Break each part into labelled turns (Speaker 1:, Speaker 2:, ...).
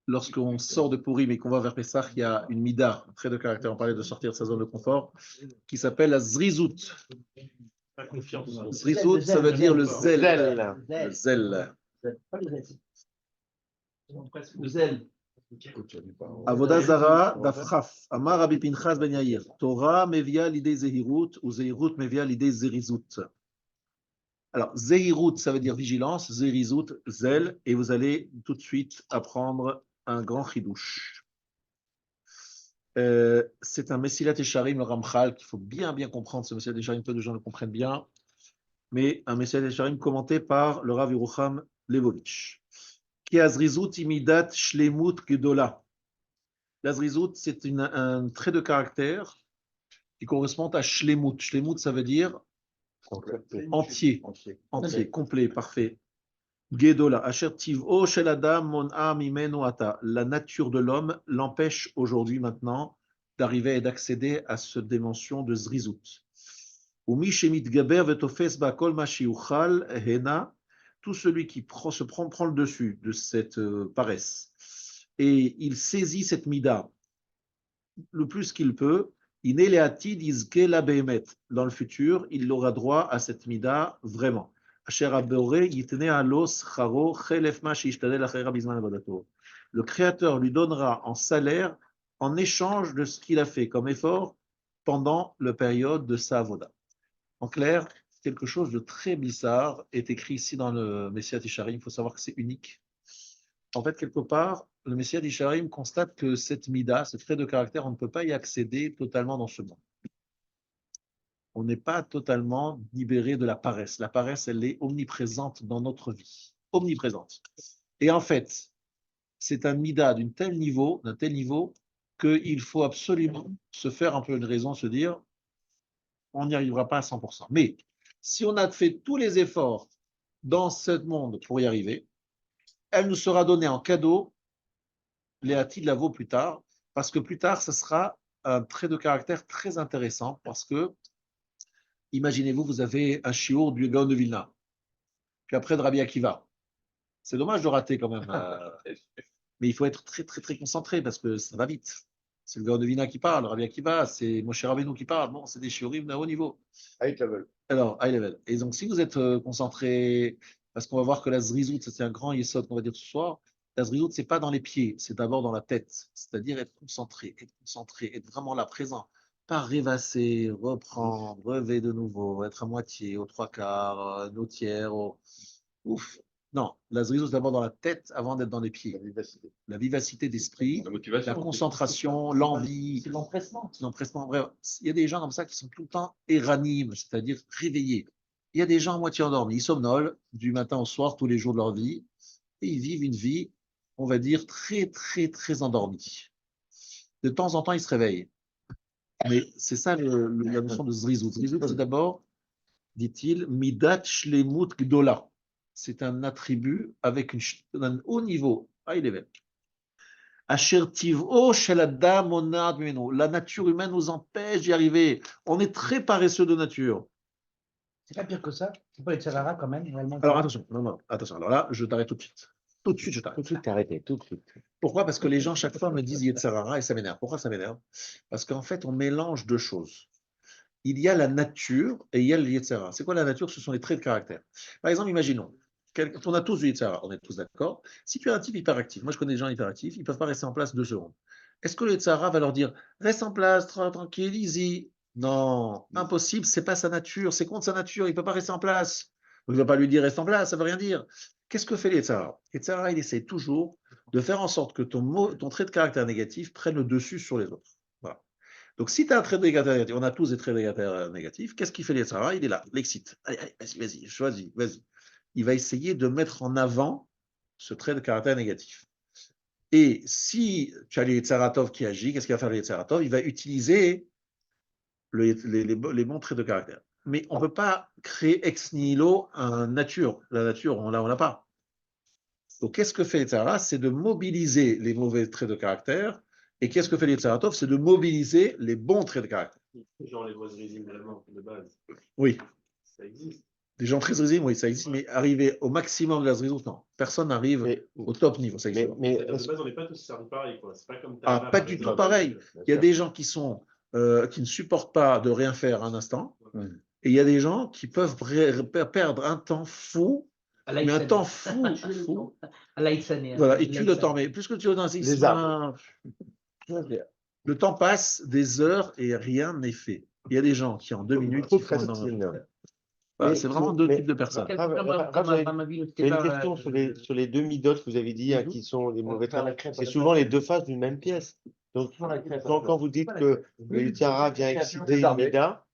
Speaker 1: Lorsqu'on sort de Pourim et qu'on va vers Pessah, il y a une mida, un trait de caractère, on parlait de sortir de sa zone de confort, qui s'appelle la zrizout.
Speaker 2: La confiance.
Speaker 1: Zrizout, ça veut dire le zèle. Le zèle.
Speaker 2: Le zèle.
Speaker 1: Avodah Zara, Dafraf, Amar Rabbi Pinchas Ben Yair. Torah mevia l'idée zehirut, ou zehirut mevia l'idée zerizout. Alors, zehirut, ça veut dire vigilance, zerizout, zèle, et vous allez tout de suite apprendre un grand chidouche. C'est un Messilat Esharim, le Ramchal, qu'il faut bien comprendre. Ce Messilat Esharim, peu de gens le comprennent bien, mais un Messilat Esharim commenté par le Rav Yerucham Levovitch. Ki azrizut imidat shlemut gedola. L'azrizout, c'est un trait de caractère qui correspond à shlemut. Shlemut, ça veut dire entier, complet, parfait. Gedola, asher tiv'o shel adam mon'a mimenu ata. La nature de l'homme l'empêche aujourd'hui, maintenant, d'arriver et d'accéder à cette dimension de zrizout. Umi shemit gaber vetofes ba kol ma shiuchal hena. Tout celui qui prend le dessus de cette paresse et il saisit cette mida le plus qu'il peut, dans le futur, il aura droit à cette mida vraiment. Le Créateur lui donnera en salaire en échange de ce qu'il a fait comme effort pendant la période de sa avoda. En clair, quelque chose de très bizarre est écrit ici dans le Messiat Isharim. Il faut savoir que c'est unique. En fait, quelque part, le Messiat Isharim constate que cette mida, ce trait de caractère, on ne peut pas y accéder totalement dans ce monde. On n'est pas totalement libéré de la paresse. La paresse, elle est omniprésente dans notre vie. Omniprésente. Et en fait, c'est un mida d'un tel niveau, qu'il faut absolument se faire un peu une raison, se dire, on n'y arrivera pas à 100%. Mais si on a fait tous les efforts dans ce monde pour y arriver, elle nous sera donnée en cadeau, Léati la vaut plus tard, parce que plus tard, ce sera un trait de caractère très intéressant, parce que, imaginez-vous, vous avez un chiour du Gaon de Vilna, puis après de Rabbi Akiva. C'est dommage de rater quand même, mais il faut être très concentré, parce que ça va vite. C'est le Gaon de Vilna qui parle, Rabbi Akiva, c'est Moshe Rabbeinu qui parle. Bon, c'est des shiurim d'un haut niveau.
Speaker 3: High level.
Speaker 1: Alors, high level. Et donc, si vous êtes concentré, parce qu'on va voir que la zrizout, c'est un grand yesod qu'on va dire ce soir, la zrizout, c'est pas dans les pieds, c'est d'abord dans la tête. C'est-à-dire être concentré, être vraiment là, présent. Pas rêvasser, reprendre, rêver de nouveau, être à moitié, aux trois quarts, aux tiers, ouf. Non, la zrizout, c'est d'abord dans la tête avant d'être dans les pieds. La vivacité d'esprit, la concentration, l'envie.
Speaker 2: C'est l'empressement.
Speaker 1: L'empressement, vrai. Il y a des gens comme ça qui sont tout le temps éranimes, c'est-à-dire réveillés. Il y a des gens à moitié endormis, ils somnolent du matin au soir tous les jours de leur vie et ils vivent une vie, on va dire, très endormie. De temps en temps, ils se réveillent. Mais c'est ça la notion de zrizout. Zrizout, c'est d'abord, dit-il, midat shlemut gdola. C'est un attribut avec un haut niveau, high level. Asher tiv'o shel adam monad mimenu. La nature humaine nous empêche d'y arriver. On est très paresseux de nature.
Speaker 2: C'est pas pire que ça. C'est pas les Tsarara quand même. Réellement.
Speaker 1: Alors attention, non, attention. Alors là, je t'arrête tout de suite. Tout de suite, je
Speaker 3: Tout
Speaker 1: t'arrête.
Speaker 3: de suite, t'es arrêté, tout de suite.
Speaker 1: Pourquoi? Parce que les gens, chaque fois, me disent Yetzirara et ça m'énerve. Pourquoi ça m'énerve? Parce qu'en fait, on mélange deux choses. Il y a la nature et il y a le Yetzirara. C'est quoi la nature? Ce sont les traits de caractère. Par exemple, imaginons, on a tous du Yetzirara, on est tous d'accord. Si tu as un type hyperactif, moi je connais des gens hyperactifs, ils ne peuvent pas rester en place 2 secondes. Est-ce que le Yetzirara va leur dire reste en place, tranquille, easy? Non, impossible, c'est pas sa nature, c'est contre sa nature, il ne peut pas rester en place. Donc, il ne va pas lui dire reste en place, ça ne veut rien dire. Qu'est-ce que fait le Yetzirara? Le Yetzirara, il essaie toujours de faire en sorte que ton trait de caractère négatif prenne le dessus sur les autres. Voilà. Donc, si tu as un trait de caractère négatif, on a tous des traits de caractère négatifs, qu'est-ce qu'il fait le Yetzirara? Il est là, l'excite. Allez, vas-y, choisis, vas-y. Il va essayer de mettre en avant ce trait de caractère négatif. Et si tu as le Yetzaratov qui agit, qu'est-ce qu'il va faire le Yetzaratov? Il va utiliser les bons traits de caractère. Mais on ne peut pas créer ex nihilo une nature. La nature, on l'a pas. Donc, qu'est-ce que fait l'Yetzirara? C'est de mobiliser les mauvais traits de caractère. Et qu'est-ce que fait l'Yetzaratov? C'est de mobiliser les bons traits de caractère.
Speaker 4: Genre les voisines vraiment de base.
Speaker 1: Oui.
Speaker 4: Ça existe.
Speaker 1: Des gens très zrizim, oui, ça existe, mais arriver au maximum de la zrizout, non. Personne n'arrive
Speaker 3: Mais,
Speaker 1: au top niveau, ça existe.
Speaker 3: mais
Speaker 4: De base, on n'est pas tous servis pareil, quoi. C'est pas comme
Speaker 1: Ah,
Speaker 4: Tarama,
Speaker 1: pas
Speaker 4: par
Speaker 1: du tout
Speaker 4: exemple.
Speaker 1: pareil. Il y a des gens qui ne supportent pas de rien faire un instant, et il y a des gens qui peuvent perdre un temps fou, mais un temps fou. Voilà, et tu le temps, mais plus que tu le temps,
Speaker 3: Les arbres.
Speaker 1: le temps passe des heures et rien n'est fait. Il y a des gens qui en 2 minutes, ils font voilà, c'est vraiment deux types de personnes.
Speaker 3: J'ai une question sur les deux midotes que vous avez dit, qui sont les mauvais temps. C'est souvent les deux faces d'une même pièce. Donc, quand vous dites que le Yitzhara vient exciter une mida,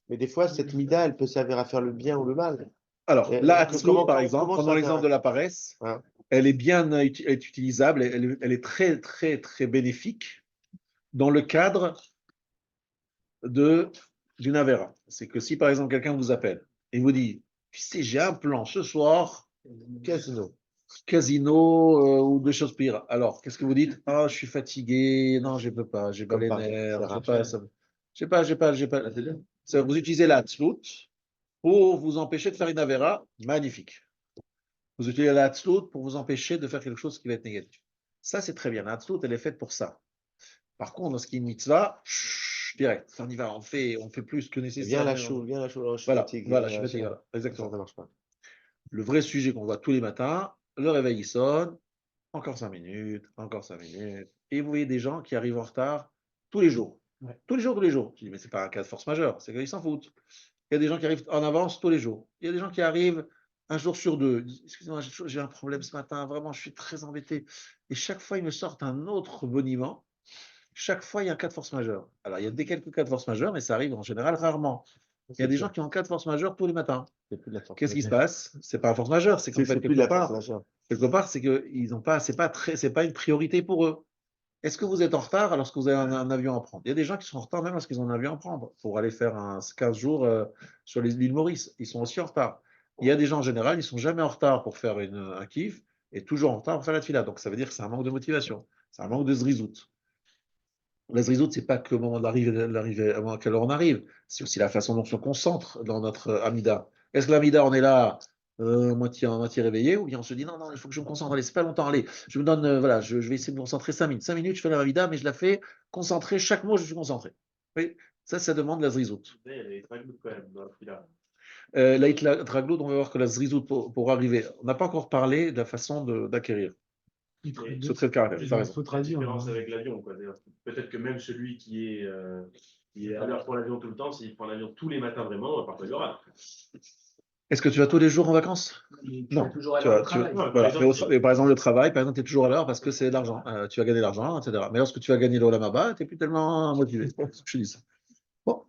Speaker 3: mais des fois, cette mida, elle peut servir à faire le bien ou le mal.
Speaker 1: Alors,
Speaker 3: Et
Speaker 1: la
Speaker 3: comment-
Speaker 1: Hatzlut, par exemple,
Speaker 3: comment
Speaker 1: prenons
Speaker 3: ça
Speaker 1: l'exemple de la paresse,
Speaker 3: Voilà.
Speaker 1: elle est bien utilisable, elle est très, très, très bénéfique dans le cadre d'une avéra. C'est que si, par exemple, quelqu'un vous appelle et vous dit, tu sais, j'ai un plan ce soir, casino ou des choses pires. Alors, qu'est-ce que vous dites? Ah, je suis fatigué, non, je ne peux pas, j'ai pas
Speaker 3: Comme
Speaker 1: les
Speaker 3: par
Speaker 1: nerfs,
Speaker 3: Sarah.
Speaker 1: j'ai pas. Vous utilisez la tzlout pour vous empêcher de faire une avéra magnifique. Vous utilisez la tzlout pour vous empêcher de faire quelque chose qui va être négatif. Ça, c'est très bien. La tzlout, elle est faite pour ça. Par contre, dans ce qui est une mitzvah, direct, on y va, on fait plus que nécessaire.
Speaker 3: Viens la chou, je suis
Speaker 1: Voilà,
Speaker 3: fatigué.
Speaker 1: voilà, je suis fatigué. Voilà. Exactement.
Speaker 3: Ça marche pas.
Speaker 1: Le vrai sujet qu'on voit tous les matins, le réveil il sonne, encore 5 minutes, encore 5 minutes. Et vous voyez des gens qui arrivent en retard tous les jours.
Speaker 2: Ouais.
Speaker 1: Tous les jours, tous les jours. Je dis, mais ce n'est pas un cas de force majeure, c'est qu'ils s'en foutent. Il y a des gens qui arrivent en avance tous les jours. Il y a des gens qui arrivent un jour sur deux. Ils disent, excusez-moi, j'ai un problème ce matin, vraiment, je suis très embêté. Et chaque fois, ils me sortent un autre boniment. Chaque fois, il y a un cas de force majeure. Alors, il y a des quelques cas de force majeure, mais ça arrive en général rarement. Il y a des gens qui ont un cas de force majeure tous les matins. Qu'est-ce qui se passe? C'est pas un force majeure, c'est qu'en fait, quelque part, c'est qu'ils n'ont pas, c'est pas une priorité pour eux. Est-ce que vous êtes en retard alors que vous avez un avion à prendre? Il y a des gens qui sont en retard même parce qu'ils ont un avion à prendre pour aller faire 15 jours sur l'île Maurice. Ils sont aussi en retard. Il y a des gens en général, ils ne sont jamais en retard pour faire un kiff et toujours en retard pour faire la fila. Donc ça veut dire que c'est un manque de motivation, c'est un manque de zrizout. La zrizout, ce n'est pas que au moment d'arriver, à quelle heure on arrive, c'est aussi la façon dont on se concentre dans notre Amida. Est-ce que l'Amida, on est là moitié réveillé, ou bien on se dit non, il faut que je me concentre, allez, c'est pas longtemps, allez, je me donne, voilà, je vais essayer de me concentrer 5 minutes. 5 minutes, je fais la Amida, mais je la fais concentrée, chaque mot, je suis concentré. Oui, ça demande la zrizout.
Speaker 4: Il y a des traglouts quand même dans la fila.
Speaker 1: La traglout, on va voir que la zrizout pour arriver, on n'a pas encore parlé de la façon d'acquérir. Ce trait de caractère, ça raison.
Speaker 4: La différence avec l'avion, quoi. Peut-être que même celui qui est à l'heure pour l'avion tout le temps, s'il prend l'avion tous les matins vraiment, parfois il y aura.
Speaker 1: Est-ce que tu vas tous les jours en vacances? Non.
Speaker 2: Toujours à l'heure au travail.
Speaker 1: Voilà. Mais par exemple, le travail, par exemple, tu es toujours à l'heure parce que c'est de l'argent. Tu vas gagner de l'argent, etc. Mais lorsque tu vas gagner l'Olam Haba, tu n'es plus tellement motivé. Je dis ça. Bon,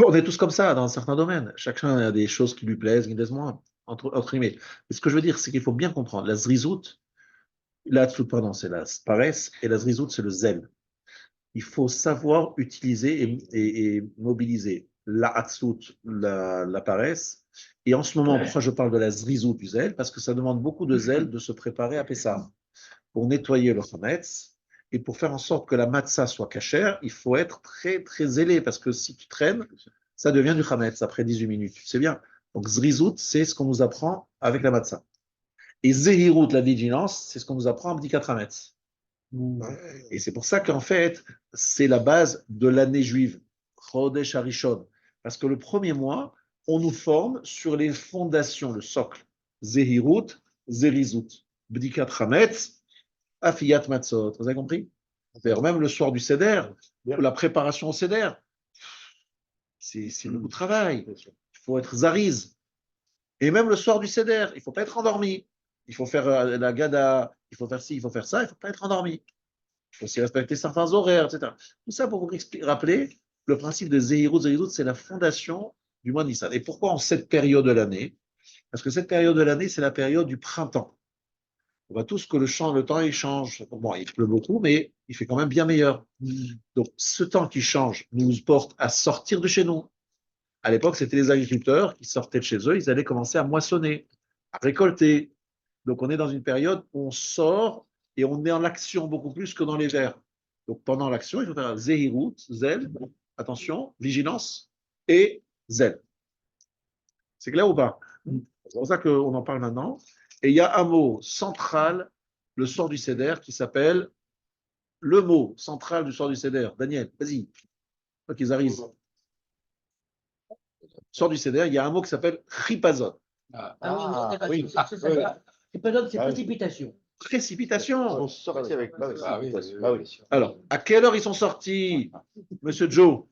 Speaker 1: on est tous comme ça dans certains domaines. Chacun a des choses qui lui plaisent, qui lui plaisent moins, entre guillemets. Mais ce que je veux dire, c'est qu'il faut bien comprendre. La zrizout, pardon, c'est la paresse, et la zrizout, c'est le zèle. Il faut savoir utiliser et mobiliser la hatzlut, la paresse. Et en ce moment, pourquoi je parle de la zrizout du zèle? Parce que ça demande beaucoup de zèle de se préparer à Pessah. Pour nettoyer le chametz et pour faire en sorte que la matzah soit cachère, il faut être très, très zélé. Parce que si tu traînes, ça devient du chametz après 18 minutes. Tu sais bien. Donc, zrizout, c'est ce qu'on nous apprend avec la matzah. Et zehirut, la vigilance, c'est ce qu'on nous apprend à Bdikat Hametz. Et c'est pour ça qu'en fait, c'est la base de l'année juive, Chodesh Harishon. Parce que le premier mois, on nous forme sur les fondations, le socle. Zehirut, Zerizut, Bdikat Hametz, Afiyat Matzot. Vous avez compris? D'ailleurs, même le soir du Seder, la préparation au Seder, c'est beaucoup de travail. Il faut être zariz. Et même le soir du Seder, il ne faut pas être endormi. Il faut faire la gada, il faut faire ci, il faut faire ça, il ne faut pas être endormi. Il faut aussi respecter certains horaires, etc. Tout ça pour vous rappeler le principe de Zehirut. Zehirut, c'est la fondation du mois de Nissan. Et pourquoi en cette période de l'année? Parce que cette période de l'année, c'est la période du printemps. On voit tous que le temps, il change. Bon, il pleut beaucoup, mais il fait quand même bien meilleur. Donc, ce temps qui change nous porte à sortir de chez nous. À l'époque, c'était les agriculteurs qui sortaient de chez eux, ils allaient commencer à moissonner, à récolter. Donc, on est dans une période où on sort et on est en action beaucoup plus que dans les vers. Donc, pendant l'action, il faut faire zehirut, zel, attention, vigilance et zel. C'est clair ou pas? C'est pour ça qu'on en parle maintenant. Et il y a un mot central, le soir du Seder, qui s'appelle le mot central du soir du Seder. Daniel, vas-y. Ok, ils arrivent. Soir du Seder, il y a un mot qui s'appelle chipazon.
Speaker 2: Oui, c'est précipitation.
Speaker 1: Précipitation.
Speaker 3: On sortit avec.
Speaker 2: oui.
Speaker 1: Alors, à quelle heure ils sont sortis, Monsieur Joe?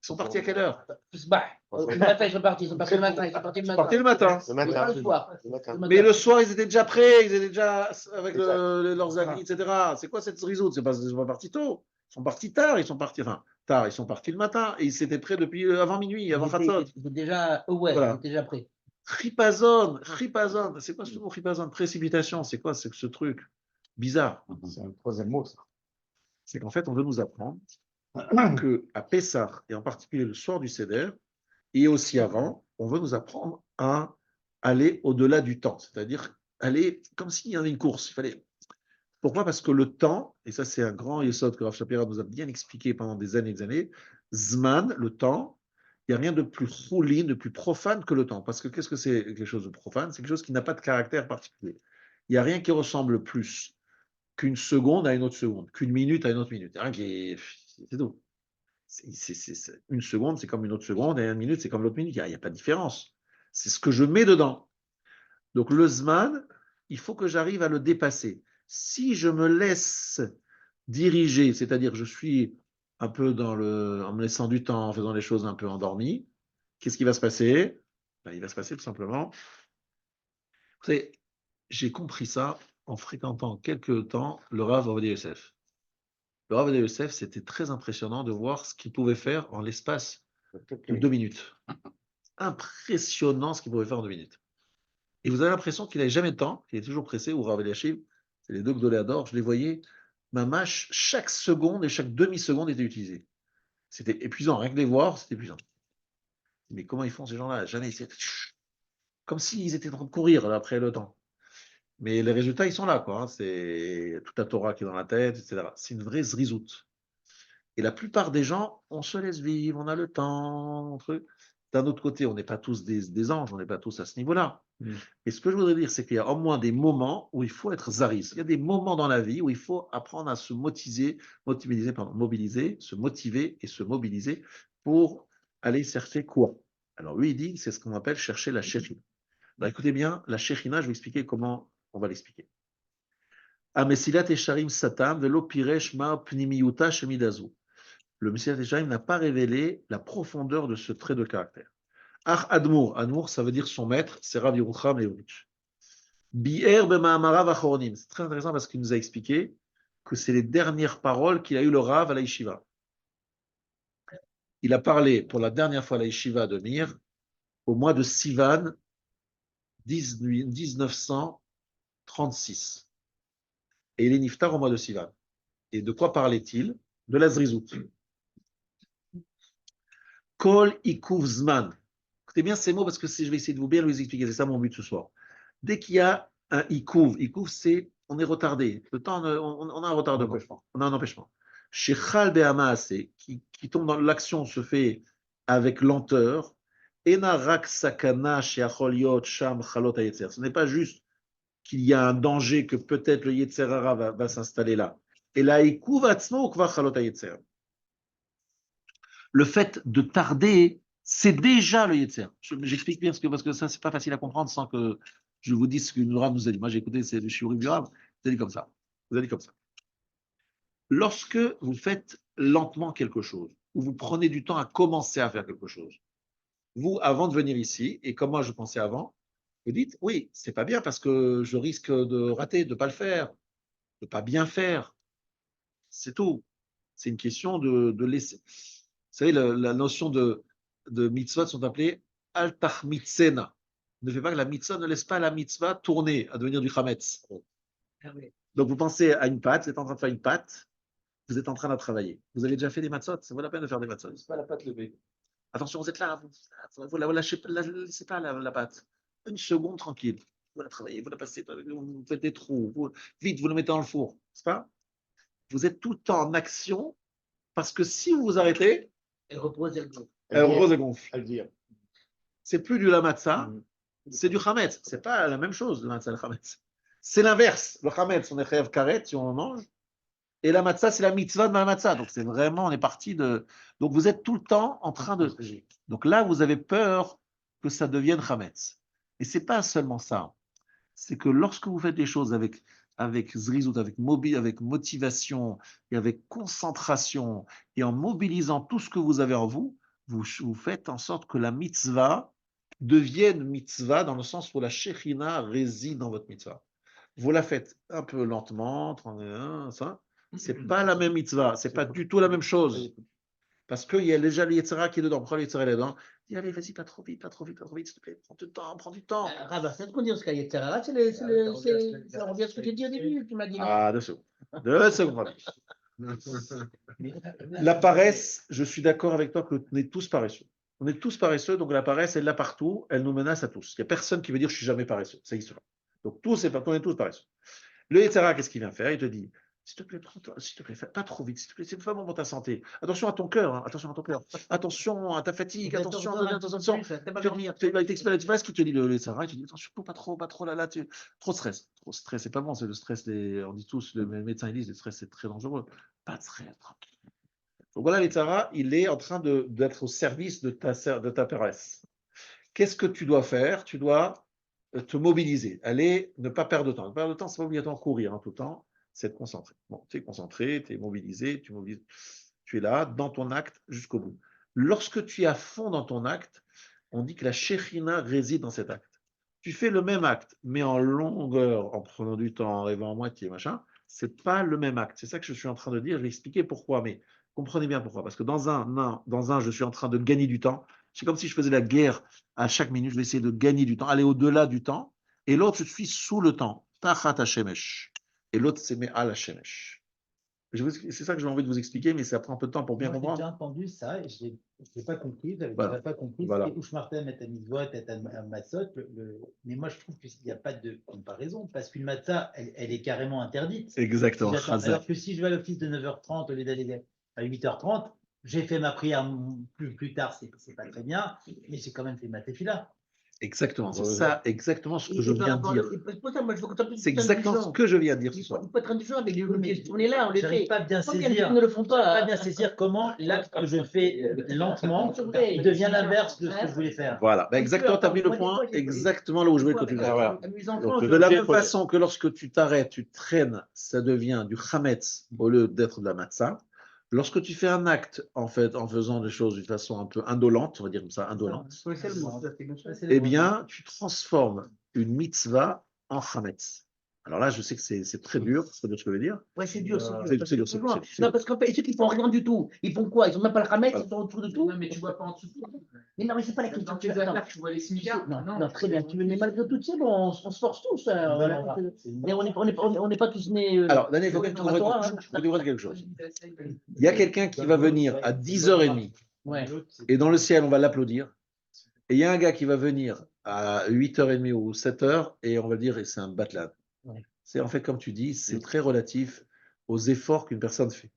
Speaker 1: Ils sont partis à quelle heure?
Speaker 2: Le matin, ils sont partis. Ils sont partis le matin. Ils sont partis le matin.
Speaker 1: Partis le matin.
Speaker 3: Le
Speaker 2: Mais
Speaker 3: matin.
Speaker 2: pas le soir.
Speaker 3: Le matin.
Speaker 1: Mais le soir, ils étaient déjà prêts, ils étaient déjà avec
Speaker 3: Exact.
Speaker 1: leurs habits, etc. C'est quoi cette risoute? Ils sont pas partis tôt. Ils sont partis tard. Ils sont partis, enfin, tard. Ils sont partis le matin et ils étaient prêts depuis avant minuit, avant Khatsot.
Speaker 2: Ils étaient déjà aware,
Speaker 1: Voilà.
Speaker 2: ils étaient déjà prêts.
Speaker 1: Chipazon. C'est quoi ce mot chipazon? Précipitation. C'est quoi ce truc bizarre?
Speaker 5: C'est un troisième mot, ça.
Speaker 1: C'est qu'en fait, on veut nous apprendre qu'à Pessah, et en particulier le soir du Seder, et aussi avant, on veut nous apprendre à aller au-delà du temps, c'est-à-dire aller comme s'il y avait une course. Il fallait. Pourquoi? Parce que le temps, et ça c'est un grand yesod que Rav Shapira nous a bien expliqué pendant des années et des années, Zman, le temps, il n'y a rien de plus choulin, de plus profane que le temps. Parce que qu'est-ce que c'est quelque chose de profane? C'est quelque chose qui n'a pas de caractère particulier. Il n'y a rien qui ressemble plus qu'une seconde à une autre seconde, qu'une minute à une autre minute. Il y a rien qui est. C'est tout. Une seconde, c'est comme une autre seconde, et une minute, c'est comme l'autre minute. Il n'y a pas de différence. C'est ce que je mets dedans. Donc le Zman, il faut que j'arrive à le dépasser. Si je me laisse diriger, c'est-à-dire je suis un peu en me laissant du temps, en faisant les choses un peu endormies, qu'est-ce qui va se passer? Il va se passer tout simplement. Vous savez, j'ai compris ça en fréquentant quelques temps le Rav Ovadia Yosef. Le Rav Ovadia Yosef, c'était très impressionnant de voir ce qu'il pouvait faire en l'espace de 2 minutes. Impressionnant ce qu'il pouvait faire en 2 minutes. Et vous avez l'impression qu'il n'avait jamais de temps, qu'il est toujours pressé, ou Rav Eliashiv, c'est les deux Gdoléador, je les voyais, ma mâche, chaque seconde et chaque demi-seconde était utilisée. C'était épuisant, rien que les voir, c'était épuisant. Mais comment ils font ces gens-là? Jamais, comme s'ils étaient en train de courir là, après le temps. Mais les résultats, ils sont là, quoi. C'est toute la Torah qui est dans la tête, etc. C'est une vraie zrizout. Et la plupart des gens, on se laisse vivre, on a le temps. D'un autre côté, on n'est pas tous des anges, on n'est pas tous à ce niveau-là. Et ce que je voudrais dire, c'est qu'il y a au moins des moments où il faut être zaris. Il y a des moments dans la vie où il faut apprendre à se mobiliser, se motiver et se mobiliser pour aller chercher quoi? Alors lui, il dit, c'est ce qu'on appelle chercher la shechina. Alors écoutez bien, la shechina, je vais expliquer comment on va l'expliquer. Amesilat esharim satam velo piresh ma pnimiyuta shemidazu. Le Messiah Echaim n'a pas révélé la profondeur de ce trait de caractère. Ach Admour, Admour, ça veut dire son maître, c'est Rav Yerucham Leovitch. Bi'er b'ma'amarav achoronim. C'est très intéressant parce qu'il nous a expliqué que c'est les dernières paroles qu'il a eues le Rav à la Yeshiva. Il a parlé pour la dernière fois à la Yeshiva de Mir au mois de Sivan 1936. Et il est niftar au mois de Sivan. Et de quoi parlait-il? De la Zrizout. Kol ikuv zman. Écoutez bien ces mots parce que je vais essayer de vous bien les expliquer. C'est ça mon but ce soir. Dès qu'il y a un ikuv, c'est on est retardé. Le temps, on a un retardement. On a un empêchement. Shechal be'amaase, qui tombe dans l'action, se fait avec lenteur. Ena rak sakana she'achol yot sham chalot hayetzer. Ce n'est pas juste qu'il y a un danger que peut-être le yetzer hara va s'installer là. Et la ikuv atzmo ukvar chalot hayetzer. Le fait de tarder, c'est déjà le Yetzer. J'explique bien parce que ça, c'est pas facile à comprendre sans que je vous dise ce que le Rav nous a dit. Moi, j'ai écouté, c'est le Shiurim du Rav. Vous avez dit comme ça. Vous avez dit comme ça. Lorsque vous faites lentement quelque chose, ou vous prenez du temps à commencer à faire quelque chose, vous, avant de venir ici, et comme moi je pensais avant, vous dites, oui, c'est pas bien parce que je risque de rater, de ne pas le faire, de ne pas bien faire. C'est tout. C'est une question de laisser. Vous savez, la notion de mitzvot sont appelées altach mitzena. Ne fait pas que la mitzvah, ne laisse pas la mitzvah tourner à devenir du chametz. Donc vous pensez à une pâte, vous êtes en train de faire une pâte, vous êtes en train de travailler. Vous avez déjà fait des matzot, ça vaut la peine de faire des matzot.
Speaker 5: C'est pas la pâte levée.
Speaker 1: Attention, vous êtes là, vous la lâchez, laissez pas la pâte. Une seconde tranquille. Vous la travaillez, vous la passez, vous faites des trous, vite, vous le mettez dans le four. C'est pas? Vous êtes tout le temps en action parce que si vous vous arrêtez,
Speaker 2: Elle repose, elle gonfle.
Speaker 1: elle repose et gonfle.
Speaker 5: À le dire.
Speaker 1: c'est plus du lamatza, c'est du chametz. C'est pas la même chose, le matzah et le chametz. C'est l'inverse. Le chametz, on est chayav karet si on en mange. Et la matzah, c'est la mitzvah de la matzah. Donc, c'est vraiment, on est parti de. Donc, vous êtes tout le temps en train de. Donc là, vous avez peur que ça devienne chametz. Et c'est pas seulement ça. C'est que lorsque vous faites des choses avec zrizout, avec motivation et avec concentration et en mobilisant tout ce que vous avez en vous, vous faites en sorte que la mitzvah devienne mitzvah dans le sens où la shechina réside dans votre mitzvah. Vous la faites un peu lentement, 31, ça. C'est pas la même mitzvah, c'est pas du tout la même chose. Parce qu'il y a déjà le Yetzira qui est dedans. Pourquoi le Yetzira est dedans? Dis, allez, vas-y, pas trop vite, s'il te plaît, prends du temps.
Speaker 2: Rabat, c'est ce qu'on dit, ce qu'il y a Yetzirah, ça revient à ce que j'ai dit au début, tu m'as dit.
Speaker 1: Ah, 2 secondes. 2 secondes. La paresse, je suis d'accord avec toi qu'on est tous paresseux. On est tous paresseux, donc la paresse, elle est là partout, elle nous menace à tous. Il n'y a personne qui veut dire je suis jamais paresseux. Ça existe pas. Donc on est tous paresseux. Le Yetzira, qu'est-ce qu'il vient faire? Il te dit, s'il te plaît, s'il te plaît, pas trop vite, s'il te plaît, c'est pas bon pour ta santé. Attention à ton cœur, hein, attention à ton cœur, attention à ta fatigue, attention. Il t'explique, tu vois ce qu'il te dit le Yetzira, il te dit, attention, pas trop, là, trop de stress. Trop de stress, c'est pas bon, c'est le stress, on dit tous, les médecins ils disent, le stress c'est très dangereux. Pas de stress, tranquille. Donc voilà, le Yetzira, il est en train d'être au service de ta paresse. Qu'est-ce que tu dois faire? Tu dois te mobiliser, aller, ne pas perdre de temps. Ne pas perdre de temps, c'est pas obligatoirement courir tout le temps, c'est être concentré. Bon, tu es concentré, tu es mobilisé, tu es là, dans ton acte jusqu'au bout. Lorsque tu es à fond dans ton acte, on dit que la Shekhinah réside dans cet acte. Tu fais le même acte, mais en longueur, en prenant du temps, en arrivant à moitié, machin, c'est pas le même acte. C'est ça que je suis en train de dire, je vais expliquer pourquoi, mais comprenez bien pourquoi. Parce que dans un, je suis en train de gagner du temps. C'est comme si je faisais la guerre à chaque minute, je vais essayer de gagner du temps, aller au-delà du temps. Et l'autre, je suis sous le temps. Tachat Hashemesh. Et l'autre, c'est Me'al Hashemesh. C'est ça que j'ai envie de vous expliquer, mais ça prend un peu de temps pour bien comprendre.
Speaker 2: J'ai déjà entendu ça et je n'ai pas compris. J'avais
Speaker 1: Voilà.
Speaker 2: pas compris.
Speaker 1: Voilà.
Speaker 2: C'était Ushmartem et Mitzvot et Matzot. Mais moi, je trouve qu'il n'y a pas de comparaison parce qu'une matzah, elle est carrément interdite.
Speaker 1: Exactement.
Speaker 2: Alors que si je vais à l'office de 9h30 au lieu d'aller à 8h30, j'ai fait ma prière plus tard, c'est pas très bien, mais j'ai quand même fait ma tefila.
Speaker 1: Exactement, c'est ça exactement ce que je viens de dire. C'est exactement ce que je viens de dire ce soir.
Speaker 2: Il faut être indulgent avec on est là, on
Speaker 3: J'arrive pas bien saisir.
Speaker 2: Ne le font
Speaker 3: pas bien saisir comment l'acte que je fais lentement devient l'inverse de ce que je voulais faire.
Speaker 1: Voilà, ben exactement, tu as mis le point exactement là où je voulais que tu vas. De la même façon que lorsque tu t'arrêtes, tu traînes, ça devient du chametz au lieu d'être de la matzah. Lorsque tu fais un acte, en fait, en faisant des choses d'une façon un peu indolente, on va dire comme ça, indolente, eh bien, tu transformes une mitzvah en chametz. Alors là, je sais que c'est très dur, c'est dur ce que je veux dire.
Speaker 2: Ouais, c'est dur,
Speaker 1: c'est dur.
Speaker 2: Non, parce qu'en fait, ceux qui font rien du tout, ils font quoi? Ils ont même pas le chametz, ils sont autour de tout.
Speaker 5: Non, mais tu vois pas en dessous.
Speaker 2: Mais non, mais c'est pas la question.
Speaker 5: Dans tes affaires, tu vois les significats.
Speaker 2: Non, très bien. Mais malgré tout, c'est bon, on se force tous. Mais on n'est pas tous nés.
Speaker 1: Alors, Daniel, il faut que tu vois quelque chose. Il y a quelqu'un qui va venir à 10h30 et dans le ciel, on va l'applaudir. Et il y a un gars qui va venir à 8h30 ou 7h et on va dire, et c'est un batlad. C'est en fait, comme tu dis, c'est très relatif aux efforts qu'une personne fait.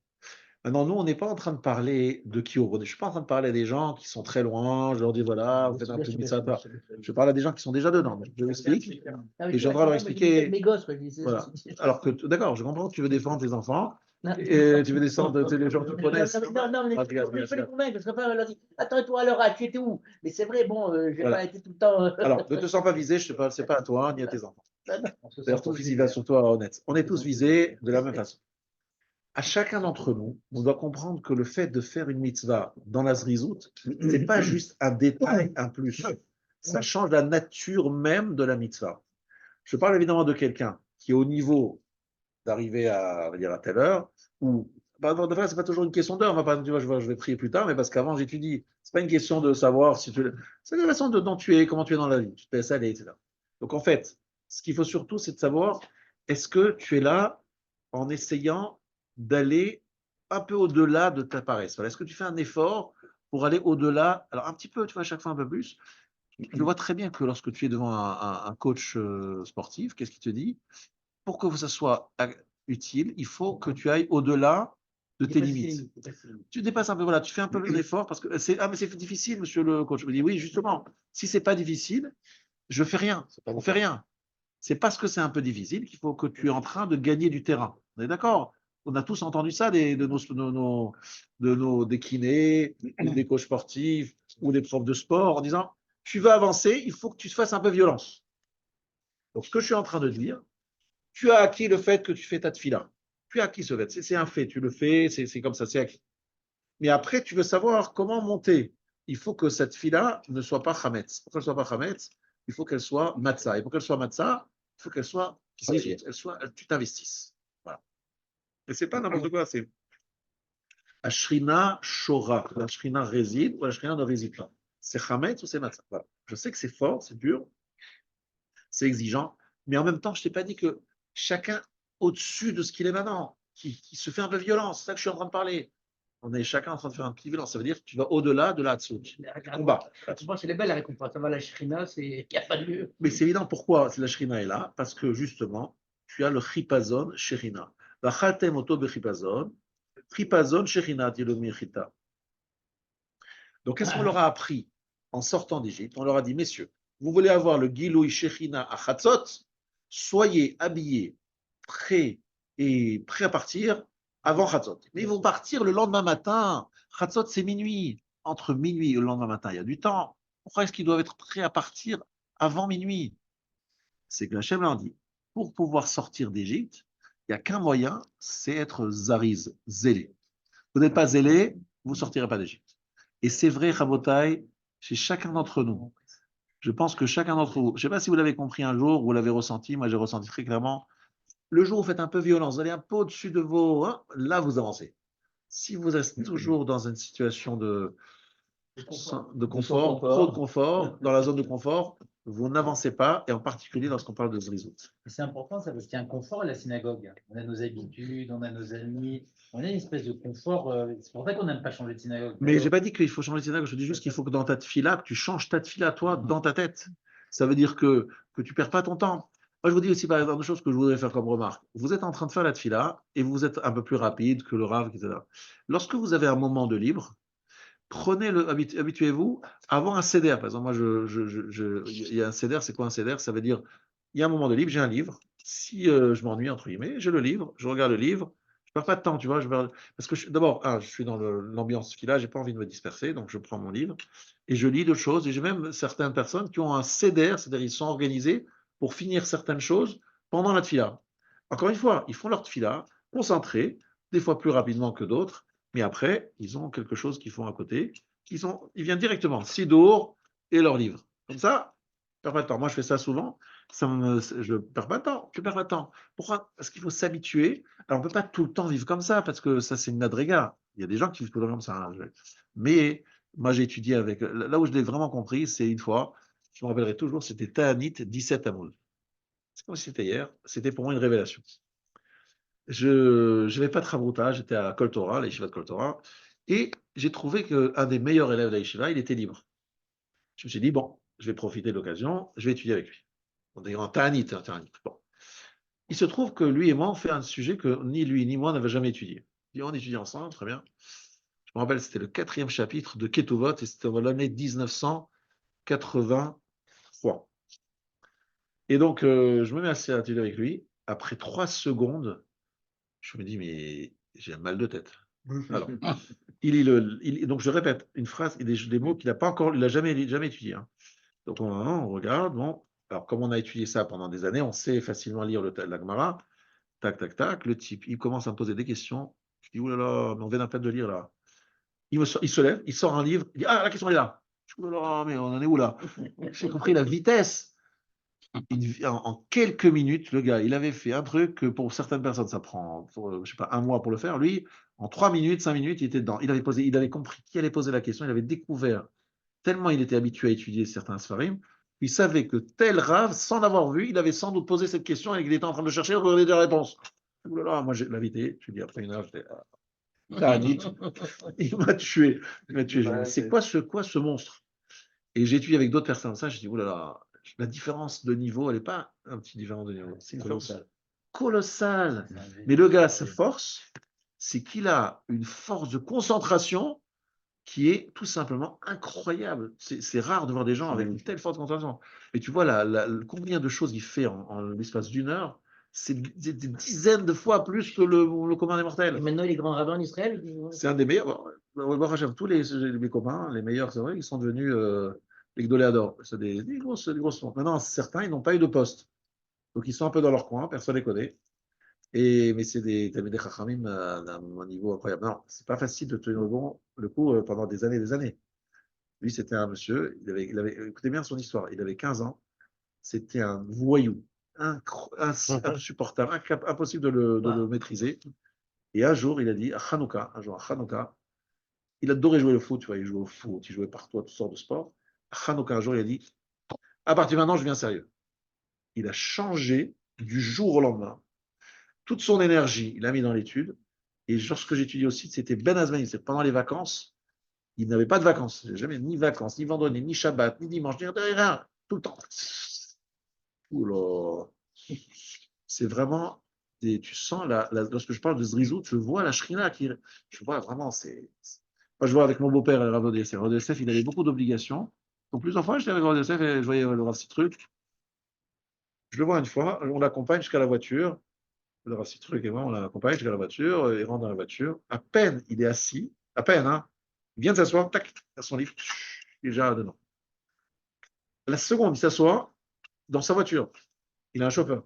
Speaker 1: Maintenant, nous, on n'est pas en train de parler de qui au Je ne suis pas en train de parler à des gens qui sont très loin. Je leur dis, voilà, vous faites un peu de mitzvah. Je parle à des gens qui sont déjà dedans. Je l'explique. Et je leur expliquer.
Speaker 2: Mes gosses,
Speaker 1: voilà. Alors que, d'accord, je comprends que tu veux défendre tes enfants. Et tu veux descendre les gens qui te connaissent.
Speaker 2: Non, mais il faut les convaincre, parce qu'après, on leur dit, attends, toi, alors, tu étais où? Mais c'est vrai, bon, je n'ai pas été tout le temps.
Speaker 1: Alors, ne te sens pas visé, ce n'est pas à toi, ni à tes enfants. D'ailleurs, ton fils, il va sur toi honnête. On est tous visés de la même façon. À chacun d'entre nous, on doit comprendre que le fait de faire une mitzvah dans la zrizout, ce n'est pas juste un détail, un plus. Ça change la nature même de la mitzvah. Je parle évidemment de quelqu'un qui est au niveau d'arriver à, on va dire, à telle heure, ou de fait, c'est pas toujours une question d'heure. Tu vois, je vais prier plus tard, mais parce qu'avant j'étudie. C'est pas une question de savoir si tu. C'est la façon dont tu es, comment tu es dans la vie. Tu te laisses aller, etc. Donc en fait, ce qu'il faut surtout, c'est de savoir est-ce que tu es là en essayant d'aller un peu au-delà de ta paresse. Voilà. Est-ce que tu fais un effort pour aller au-delà? Alors un petit peu, tu vois, à chaque fois un peu plus. Je vois très bien que lorsque tu es devant un coach sportif, qu'est-ce qu'il te dit? Pour que ça soit utile, il faut que tu ailles au-delà de tes limites. Tu dépasses un peu, voilà, tu fais un peu d'effort parce que mais c'est difficile, monsieur le coach. Je me dis, oui, justement, si c'est pas difficile, je fais rien. On fait rien. C'est parce que c'est un peu difficile qu'il faut que tu es en train de gagner du terrain. On est d'accord? On a tous entendu ça des kinés, ou des coachs sportifs, ou des profs de sport, en disant, tu veux avancer, il faut que tu te fasses un peu violence. Donc, ce que je suis en train de dire, tu as acquis le fait que tu fais ta tefila. Tu as acquis ce fait. C'est un fait. Tu le fais, c'est comme ça, c'est acquis. Mais après, tu veux savoir comment monter. Il faut que cette fila ne soit pas chametz. Pour qu'elle ne soit pas chametz, il faut qu'elle soit matzah. Et pour qu'elle soit matzah, il faut qu'elle soit, tu t'investisses. Voilà. Et c'est pas n'importe quoi, c'est Ashrina Shora. La Shrina réside ou la Shrina ne réside pas. C'est chametz ou c'est matzah. Voilà. Je sais que c'est fort, c'est dur, c'est exigeant, mais en même temps, je ne t'ai pas dit que chacun au-dessus de ce qu'il est maintenant, qui se fait un peu violence, c'est ça que je suis en train de parler. On est chacun en train de faire un petit violence, ça veut dire que tu vas au-delà de la dessous.
Speaker 5: Combat. C'est les belles la récompense. Ça va, la shrina, il n'y a pas de lieu.
Speaker 1: Mais c'est évident pourquoi la shrina est là, parce que justement, tu as le chipazon shrina. La chaltem oto bechipazon, chipazon shrina, dit le mirchita. Donc, qu'est-ce qu'on leur a appris en sortant d'Égypte? On leur a dit, messieurs, vous voulez avoir le Giloui Shechina à Chatzot, soyez habillés, prêts à partir avant Chatzot. Mais ils vont partir le lendemain matin. Chatzot, c'est minuit. Entre minuit et le lendemain matin, il y a du temps. Pourquoi est-ce qu'ils doivent être prêts à partir avant minuit? C'est que Hachem leur dit, pour pouvoir sortir d'Égypte, il n'y a qu'un moyen, c'est être zariz, zélé. Vous n'êtes pas zélé, vous ne sortirez pas d'Égypte. Et c'est vrai, Rabotai, chez chacun d'entre nous. Je pense que chacun d'entre vous, je ne sais pas si vous l'avez compris un jour, vous l'avez ressenti, moi j'ai ressenti très clairement, le jour où vous faites un peu violence, vous allez un peu au-dessus de vos... Hein, là, vous avancez. Si vous êtes toujours dans une situation de confort, trop de confort, dans la zone de confort, vous n'avancez pas, et en particulier lorsqu'on parle de zrizout.
Speaker 2: C'est important ça, parce qu'il y a un confort à la synagogue. On a nos habitudes, on a nos amis, on a une espèce de confort. C'est pour ça qu'on n'aime pas changer de synagogue.
Speaker 1: Mais je n'ai pas dit qu'il faut changer de synagogue, je dis juste qu'il faut que dans ta tefila, que tu changes ta tefila, toi, dans ta tête. Ça veut dire que tu ne perds pas ton temps. Moi, je vous dis aussi, par exemple, une chose que je voudrais faire comme remarque. Vous êtes en train de faire la tefila et vous êtes un peu plus rapide que le Rav, etc. Lorsque vous avez un moment de libre, habituez-vous à avoir un CDR. Par exemple, moi, il y a un CDR, c'est quoi un CDR? Ça veut dire, il y a un moment de libre, j'ai un livre. Si je m'ennuie, entre guillemets, j'ai le livre, je regarde le livre, je ne perds pas de temps, tu vois. Parce que d'abord, je suis dans l'ambiance fila, je n'ai pas envie de me disperser, donc je prends mon livre et je lis d'autres choses. Et j'ai même certaines personnes qui ont un CDR, c'est-à-dire ils sont organisés pour finir certaines choses pendant la fila. Encore une fois, ils font leur fila, concentrés, des fois plus rapidement que d'autres, mais après, ils ont quelque chose qu'ils font à côté, ils viennent directement, Sidour et leur livre. Comme ça, je ne perds pas de temps. Moi, je fais ça souvent. Je ne perds pas de temps. Je perds pas de temps. Pourquoi? Parce qu'il faut s'habituer. Alors, on ne peut pas tout le temps vivre comme ça, parce que ça, c'est une nadréga. Il y a des gens qui vivent tout le temps comme ça. Hein. Mais moi, j'ai étudié avec. Là où je l'ai vraiment compris, c'est une fois, je me rappellerai toujours, c'était Ta'anit 17 Tammuz. C'est comme si c'était hier. C'était pour moi une révélation. Je n'avais pas de Chavruta, j'étais à Kol Torah, la yeshiva de Kol Torah, et j'ai trouvé qu'un des meilleurs élèves de la yeshiva, il était libre. Je me suis dit, bon, je vais profiter de l'occasion, je vais étudier avec lui. On est en Ta'anit. Bon. Il se trouve que lui et moi, on fait un sujet que ni lui ni moi n'avait jamais étudié. Et on étudie ensemble, très bien. Je me rappelle, c'était le 4e chapitre de Ketuvot, et c'était l'année 1983. Et donc, je me mets à étudier avec lui. Après 3 secondes, je me dis, mais j'ai un mal de tête. Alors, donc je répète une phrase et des mots qu'il n'a pas encore, il n'a jamais étudié. Hein. Donc on regarde, bon, alors comme on a étudié ça pendant des années, on sait facilement lire la Gemara, tac, tac, tac, le type, il commence à me poser des questions, je dis, oulala, mais on vient à peine de lire là. Il se lève, il sort un livre, il dit, ah, la question elle est là. Je dis, oulala, mais on en est où là? J'ai compris la vitesse. En quelques minutes, le gars, il avait fait un truc que pour certaines personnes, ça prend, je sais pas, 1 mois pour le faire. Lui, en 3 minutes, 5 minutes, il était dedans. Il avait compris qui allait poser la question. Il avait découvert, tellement il était habitué à étudier certains sfarim, il savait que tel Rav, sans l'avoir vu, il avait sans doute posé cette question et qu'il était en train de chercher la réponse. Là, moi, j'ai l'invité. Je lui dis après une heure, j'étais il m'a tué. C'est quoi ce monstre? Et j'ai étudié avec d'autres personnes. Ça, je dis, oulala. La différence de niveau, elle n'est pas un petit différence de niveau, c'est une différence colossale. Mais le gars se force, c'est qu'il a une force de concentration qui est tout simplement incroyable. C'est rare de voir des gens avec une telle force de concentration. Et tu vois combien de choses il fait en l'espace d'une heure, c'est des dizaines de fois plus que le commun des
Speaker 5: Et
Speaker 1: mortels.
Speaker 5: maintenant, il est grand rabbin en Israël.
Speaker 1: C'est un des meilleurs. Tous mes copains, les meilleurs, c'est vrai, ils sont devenus les Gdoléadors. C'est des grosses montres. Maintenant, certains, ils n'ont pas eu de poste. Donc, ils sont un peu dans leur coin, personne ne les connaît. Mais c'est des chachamim d'un niveau incroyable. Non, c'est pas facile de tenir le coup pendant des années et des années. Lui, c'était un monsieur, écoutez bien son histoire, il avait 15 ans, c'était un voyou, insupportable, impossible de le maîtriser. Et un jour, il a dit, à Hanouka, il adorait jouer au foot, tu vois, il jouait au foot, il jouait partout à toutes sortes de sports. À Hanouka, un jour, il a dit, à partir de maintenant, je viens sérieux. Il a changé du jour au lendemain. Toute son énergie, il l'a mis dans l'étude. Et lorsque j'étudie aussi, c'était Ben Azmani, c'est pendant les vacances, il n'avait pas de vacances, jamais ni vacances, ni vendredi, ni Shabbat, ni dimanche, ni rien, tout le temps. Oula. C'est vraiment, tu sens, lorsque je parle de Zrizou, tu vois la Shrina qui, je vois vraiment, moi je vois avec mon beau-père, Rav Odessef. Rav Odessef, il avait beaucoup d'obligations. Donc plusieurs fois, j'étais avec Rav Odessef et je voyais le Rav Citruc. Je le vois une fois, on l'accompagne jusqu'à la voiture. Le Rav Citruc et moi, on l'accompagne jusqu'à la voiture, il rentre dans la voiture. À peine il est assis, à peine, hein, il vient de s'asseoir, tac, à son livre, il est déjà dedans. La seconde, il s'assoit dans sa voiture. Il a un chauffeur.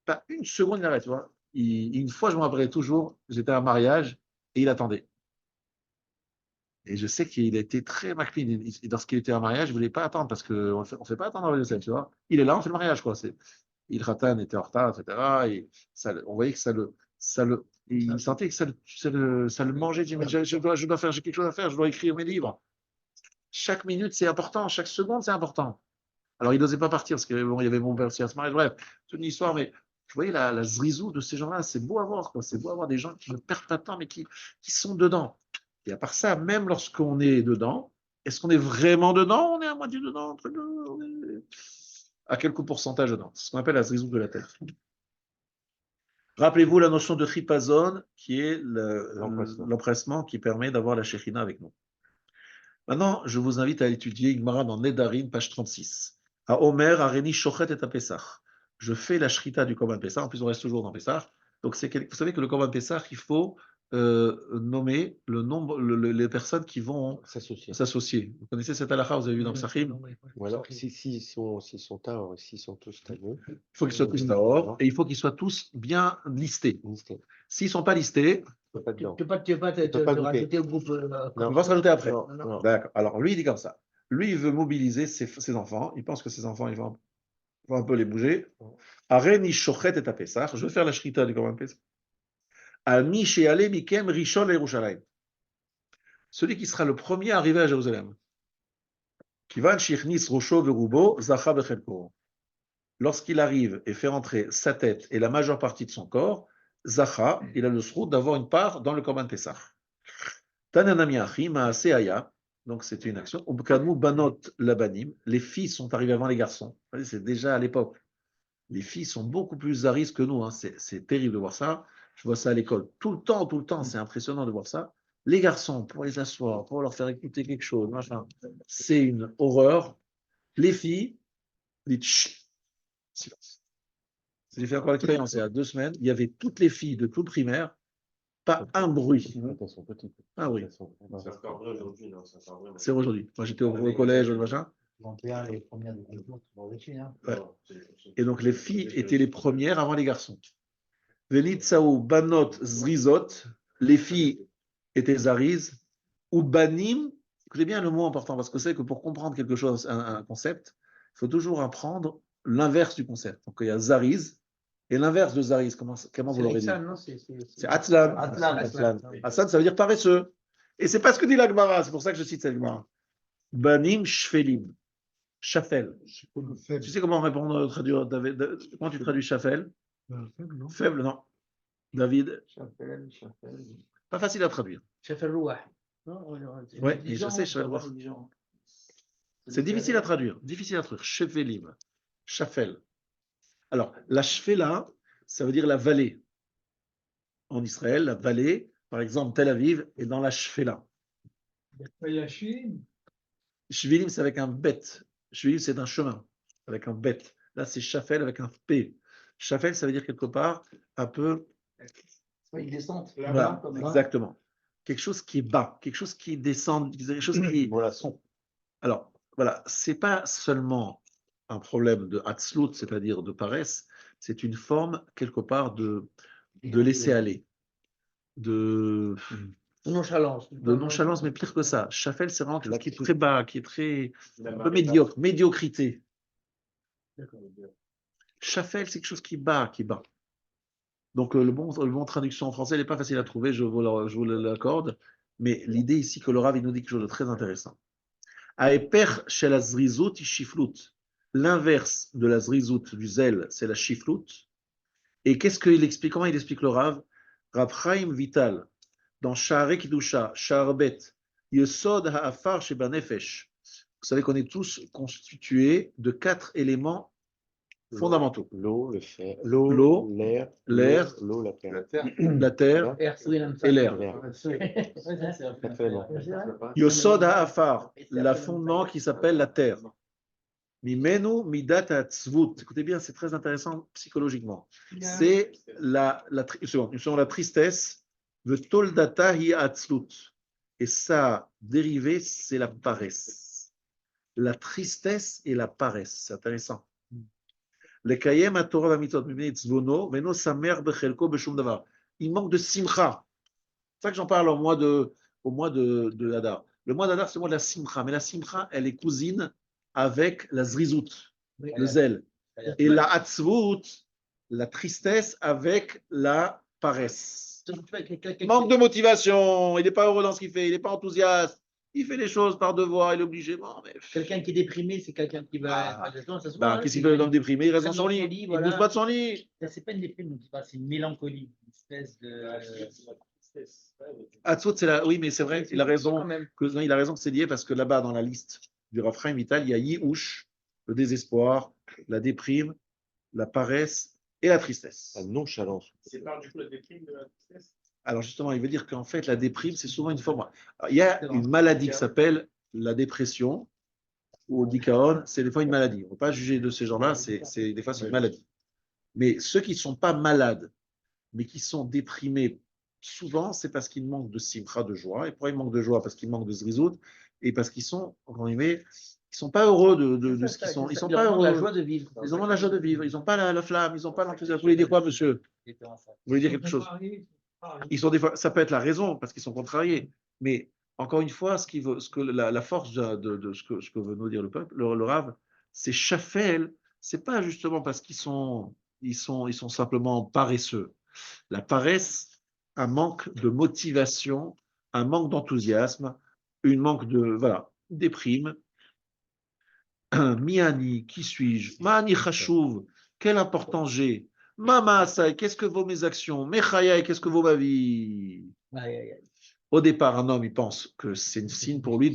Speaker 1: Pas une seconde, il arrête, tu vois. Une fois, je me rappellerai toujours, j'étais à un mariage et il attendait. Et je sais qu'il a été très maclean. Lorsqu'il était à un mariage, il ne voulait pas attendre parce qu'on ne fait pas attendre le Yosef, tu vois. Il est là, on fait le mariage, quoi. Il Ratan était en retard, etc. Et on voyait que il sentait que ça le mangeait. Il dit, mais je dois faire, j'ai quelque chose à faire, je dois écrire mes livres. Chaque minute, c'est important, chaque seconde, c'est important. Alors, il n'osait pas partir parce qu'il y avait mon père aussi à ce mariage. Bref, c'est une histoire, mais vous voyez la zrizou de ces gens-là, c'est beau à voir, quoi. C'est beau à voir des gens qui ne perdent pas de temps, mais qui sont dedans. Et à part ça, même lorsqu'on est dedans, est-ce qu'on est vraiment dedans? On est à moitié dedans, entre deux, à quelques pourcentage dedans? C'est ce qu'on appelle la zrizou de la tête. Rappelez-vous la notion de chipazon, qui est l'empressement qui permet d'avoir la shechina avec nous. Maintenant, je vous invite à étudier Gemara dans Nedarim, page 36. À Omer, Areni, Shochet et à Pessah. Je fais la shrita du Korban Pessah. En plus, on reste toujours dans Pessah. Donc, vous savez que le Korban Pessah, il faut nommer le nombre, les personnes qui vont s'associer. Vous connaissez cette halakha, vous avez vu dans Psachim?
Speaker 3: Ou alors, s'ils sont taor, s'ils sont tous taor.
Speaker 1: Il faut qu'ils soient tous taor et il faut qu'ils soient tous bien listés. S'ils ne sont pas listés,
Speaker 5: tu ne peux pas te rajouter au groupe.
Speaker 1: on va se rajouter après.
Speaker 5: Non.
Speaker 1: D'accord. Alors, lui, il dit comme ça. Lui, il veut mobiliser ses enfants. Il pense que ses enfants, il va un peu les bouger. Areni shochet et Pessah. Je vais faire la shrita du Korban Pessah. Ami she'ale mikem rishon Yerushalayim. Celui qui sera le premier à arriver à Jérusalem. Kivan shichnis rosho verubo zacha bechelko. Lorsqu'il arrive et fait rentrer sa tête et la majeure partie de son corps, zacha, il a le srout d'avoir une part dans le Korban Pessah. Tananami achi ma'ase aya. Donc, c'était une action. Banot labanim. Les filles sont arrivées avant les garçons. C'est déjà à l'époque. Les filles sont beaucoup plus à risque que nous. Hein. C'est terrible de voir ça. Je vois ça à l'école tout le temps. C'est impressionnant de voir ça. Les garçons, pour les asseoir, pour leur faire écouter quelque chose, machin, c'est une horreur. Les filles, dites chut, silence. J'ai fait encore l'expérience il y a 2 semaines. Il y avait toutes les filles de tout le primaire, pas un bruit. Ah oui. C'est aujourd'hui. Moi, j'étais au collège, machin.
Speaker 2: Les premières de
Speaker 1: Ouais. Et donc, les filles étaient les premières avant les garçons. Venitsaou, banot, zrizot. Les filles étaient zariz. Ou banim. Écoutez bien le mot important, parce que c'est que pour comprendre quelque chose, un concept, il faut toujours apprendre l'inverse du concept. Donc, il y a zariz. Et l'inverse de zariz, comment vous l'aurez dit? C'est atlan. Atlan, ça veut dire paresseux. Et c'est pas ce que dit la Gemara, c'est pour ça que je cite cette Gemara. Banim shfelim. Shafel. Tu sais comment répondre, traduire, David, comment tu traduis Shafel? Faible, non. David? Pas facile à traduire.
Speaker 5: Shafel Rouah.
Speaker 1: Oui, je sais, Shafel Rouah. C'est difficile à traduire. Shefelim. Shafel. Alors, la Shfela, ça veut dire la vallée. en Israël, la vallée, par exemple Tel Aviv, est dans la Shfela. Shvilim, c'est avec un bet. Shvilim, c'est un chemin, avec un bet. Là, c'est Shafel avec un P. Shafel, ça veut dire quelque part un peu.
Speaker 5: C'est une descente.
Speaker 1: Voilà,
Speaker 5: Comme ça.
Speaker 1: exactement. Quelque chose qui est bas, quelque chose qui descend, quelque chose qui.
Speaker 3: Mollasson.
Speaker 1: Alors, voilà, c'est pas seulement un problème de hatzlut, c'est-à-dire de paresse, c'est une forme, quelque part, de laisser aller, de
Speaker 5: Nonchalance.
Speaker 1: nonchalance, mais pire que ça. Shafel, c'est vraiment quelque chose qui est très bas, qui est très
Speaker 4: La
Speaker 1: un peu
Speaker 4: marée
Speaker 1: médiocre, médiocrité. Shafel, c'est quelque chose qui est bas, qui est bas. Donc, le bon traduction en français, il n'est pas facile à trouver, je vous l'accorde, mais l'idée ici que le Rav, il nous dit quelque chose de très intéressant. Aeper shel azrizut ishiflut. L'inverse de la zrizut, du zèle, c'est la shiflut. Et qu'est-ce qu'il explique? Comment il explique le Rav? Rav Chaim Vital, dans Sha'arei Kiddusha, Sha'arbet, Yesod ha'afar sheba nefesh. Vous savez qu'on est tous constitués de 4 éléments fondamentaux.
Speaker 3: L'eau, le fer,
Speaker 1: L'eau,
Speaker 3: l'air, l'eau, la terre.
Speaker 1: la terre et l'air. Yesod ha'afar, la fondement qui s'appelle la terre. Mimenu midat ha'atzvut. Écoutez bien, c'est très intéressant psychologiquement. C'est la tristesse. V'toldata hi ha'atzlut. Et sa dérivée, c'est la paresse. La tristesse et la paresse. C'est intéressant. Lekayem ha'torah v'amitzvot mimnei tzvono veno samer bechelko b'shum davar. Il manque de simcha. C'est ça que j'en parle au mois de Hadar. Le mois d'Hadar, c'est le mois de la simcha. Mais la simcha, elle est cousine avec la zrizout, le zèle. Et la hatzvut, la tristesse avec la paresse. Manque de motivation, il n'est pas heureux dans ce qu'il fait, il n'est pas enthousiaste, il fait les choses par devoir, il est obligé. Bon, mais...
Speaker 5: Quelqu'un qui est déprimé, c'est quelqu'un qui va.
Speaker 1: Qu'est-ce qu'il fait l'homme déprimé? Il reste dans son lit, il ne bouge pas de son lit.
Speaker 2: C'est pas une déprime, c'est une mélancolie, une espèce de.
Speaker 1: Hatzvut, c'est la. Oui, mais c'est vrai, il a raison. Il a raison que c'est lié parce que là-bas, dans la liste du Rav Chaim Vital, il y a Yihush, le désespoir, la déprime, la paresse et la tristesse.
Speaker 3: La nonchalance.
Speaker 4: C'est par du coup la déprime de la tristesse.
Speaker 1: Alors justement, il veut dire qu'en fait, la déprime, c'est souvent une forme. Alors, il y a une maladie qui s'appelle la dépression ou le dikaon, c'est des fois une maladie. On ne peut pas juger de ces gens-là, des fois c'est une maladie. Mais ceux qui ne sont pas malades, mais qui sont déprimés, souvent, c'est parce qu'ils manquent de simcha, de joie. Et pourquoi ils manquent de joie? Parce qu'ils manquent de zrizout et parce qu'ils sont, ils sont pas heureux de ce qu'ils sont. Ils sont pas heureux.
Speaker 5: La joie de vivre.
Speaker 1: Ils ont la joie de vivre. Ils n'ont pas la flamme. Ils n'ont pas l'enthousiasme. Vous voulez dire quoi, monsieur? Vous voulez dire quelque chose? Ils sont des fois, ça peut être la raison parce qu'ils sont contrariés. Mais encore une fois, ce que la force de ce que veut nous dire le peuple, le Rav, c'est Shafel. C'est pas justement parce qu'ils sont simplement paresseux. La paresse, un manque de motivation, un manque d'enthousiasme, une manque de déprime. Miani, qui suis-je? Mani chashuv, quelle importance j'ai? Mama, qu'est-ce que vaut mes actions? Mechaya, qu'est-ce que vaut ma vie? Au départ, un homme, il pense que c'est un signe pour lui